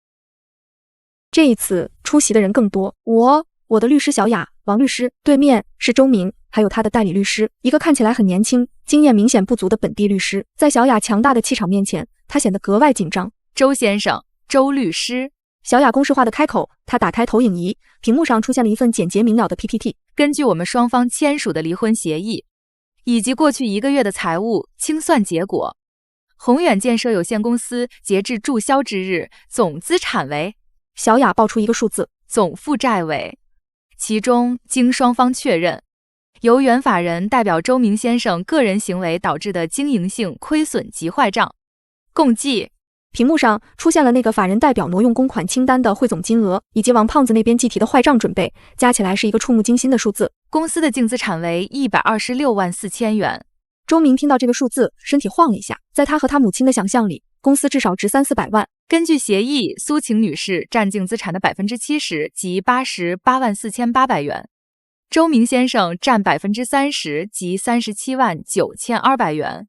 这一次出席的人更多，我的律师小雅，王律师，对面是周明，还有他的代理律师，一个看起来很年轻、经验明显不足的本地律师。在小雅强大的气场面前，他显得格外紧张。周先生，周律师。小雅公式化的开口，他打开投影仪，屏幕上出现了一份简洁明了的 PPT。根据我们双方签署的离婚协议，以及过去1个月的财务清算结果，宏远建设有限公司截至注销之日，总资产为……小雅报出一个数字，总负债为……其中经双方确认，由原法人代表周明先生个人行为导致的经营性亏损及坏账，共计。屏幕上出现了那个法人代表挪用公款清单的汇总金额，以及王胖子那边计提的坏账准备，加起来是一个触目惊心的数字。公司的净资产为126万4千元。周明听到这个数字，身体晃了一下。在他和他母亲的想象里，公司至少值300-400万。根据协议，苏晴女士占净资产的70%，即88万4800元；周明先生占30%，即37万9200元。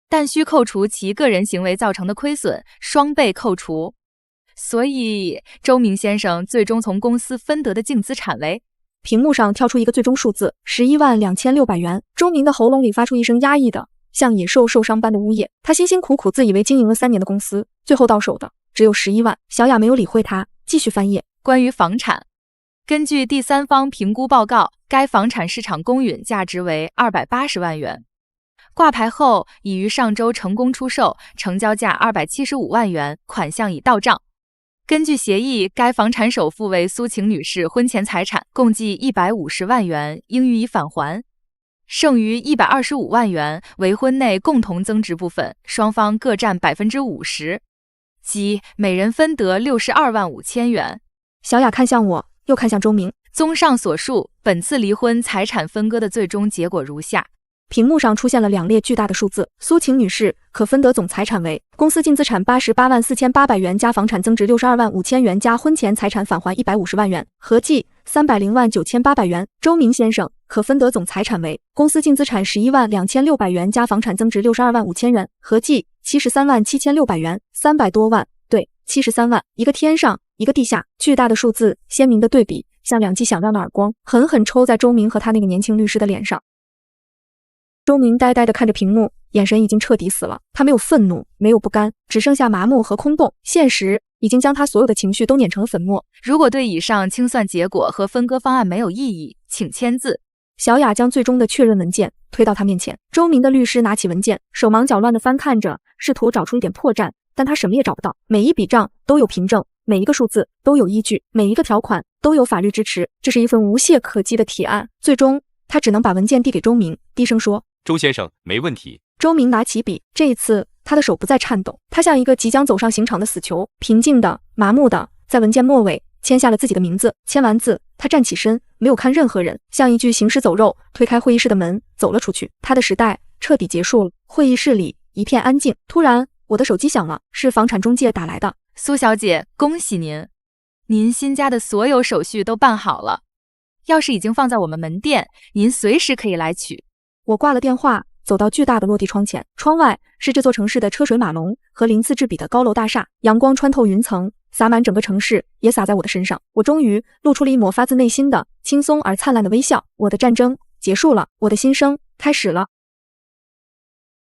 但需扣除其个人行为造成的亏损，双倍扣除。所以，周明先生最终从公司分得的净资产为……屏幕上跳出一个最终数字，11万2600元。周明的喉咙里发出一声压抑的，像野兽受伤般的呜咽。他辛辛苦苦自以为经营了3年的公司，最后到手的只有11万。小雅没有理会他，继续翻页。关于房产，根据第三方评估报告，该房产市场公允价值为280万元。挂牌后已于上周成功出售，成交价275万元，款项已到账。根据协议，该房产首付为苏晴女士婚前财产，共计150万元，应予以返还。剩余125万元为婚内共同增值部分，双方各占50%，即每人分得62万5千元。小雅看向我，又看向周明。综上所述，本次离婚财产分割的最终结果如下。屏幕上出现了2列巨大的数字，苏晴女士可分得总财产为公司净资产88万4800元加房产增值62万5千元加婚前财产返还150万元，合计300万9800元。周明先生可分得总财产为公司净资产11万2600元加房产增值62万5千元，合计73万7600元，300多万，对，73万。一个天上，一个地下，巨大的数字，鲜明的对比，像2记响亮的耳光，狠狠抽在周明和他那个年轻律师的脸上。周明呆呆地看着屏幕，眼神已经彻底死了。他没有愤怒，没有不甘，只剩下麻木和空洞。现实已经将他所有的情绪都碾成了粉末。如果对以上清算结果和分割方案没有异议，请签字。小雅将最终的确认文件推到他面前。周明的律师拿起文件，手忙脚乱地翻看着，试图找出一点破绽，但他什么也找不到。每一笔账都有凭证，每一个数字都有依据，每一个条款都有法律支持。这是一份无懈可击的提案。最终，他只能把文件递给周明，低声说：“周先生，没问题。”周明拿起笔，这一次他的手不再颤抖，他像一个即将走上刑场的死囚，平静的、麻木的，在文件末尾签下了自己的名字。签完字，他站起身，没有看任何人，像一具行尸走肉，推开会议室的门，走了出去。他的时代彻底结束了。会议室里一片安静。突然，我的手机响了，是房产中介打来的。苏小姐，恭喜您，您新家的所有手续都办好了，钥匙已经放在我们门店，您随时可以来取。我挂了电话，走到巨大的落地窗前，窗外是这座城市的车水马龙和鳞次栉比的高楼大厦，阳光穿透云层，洒满整个城市，也洒在我的身上。我终于露出了一抹发自内心的轻松而灿烂的微笑。我的战争结束了，我的新生开始了。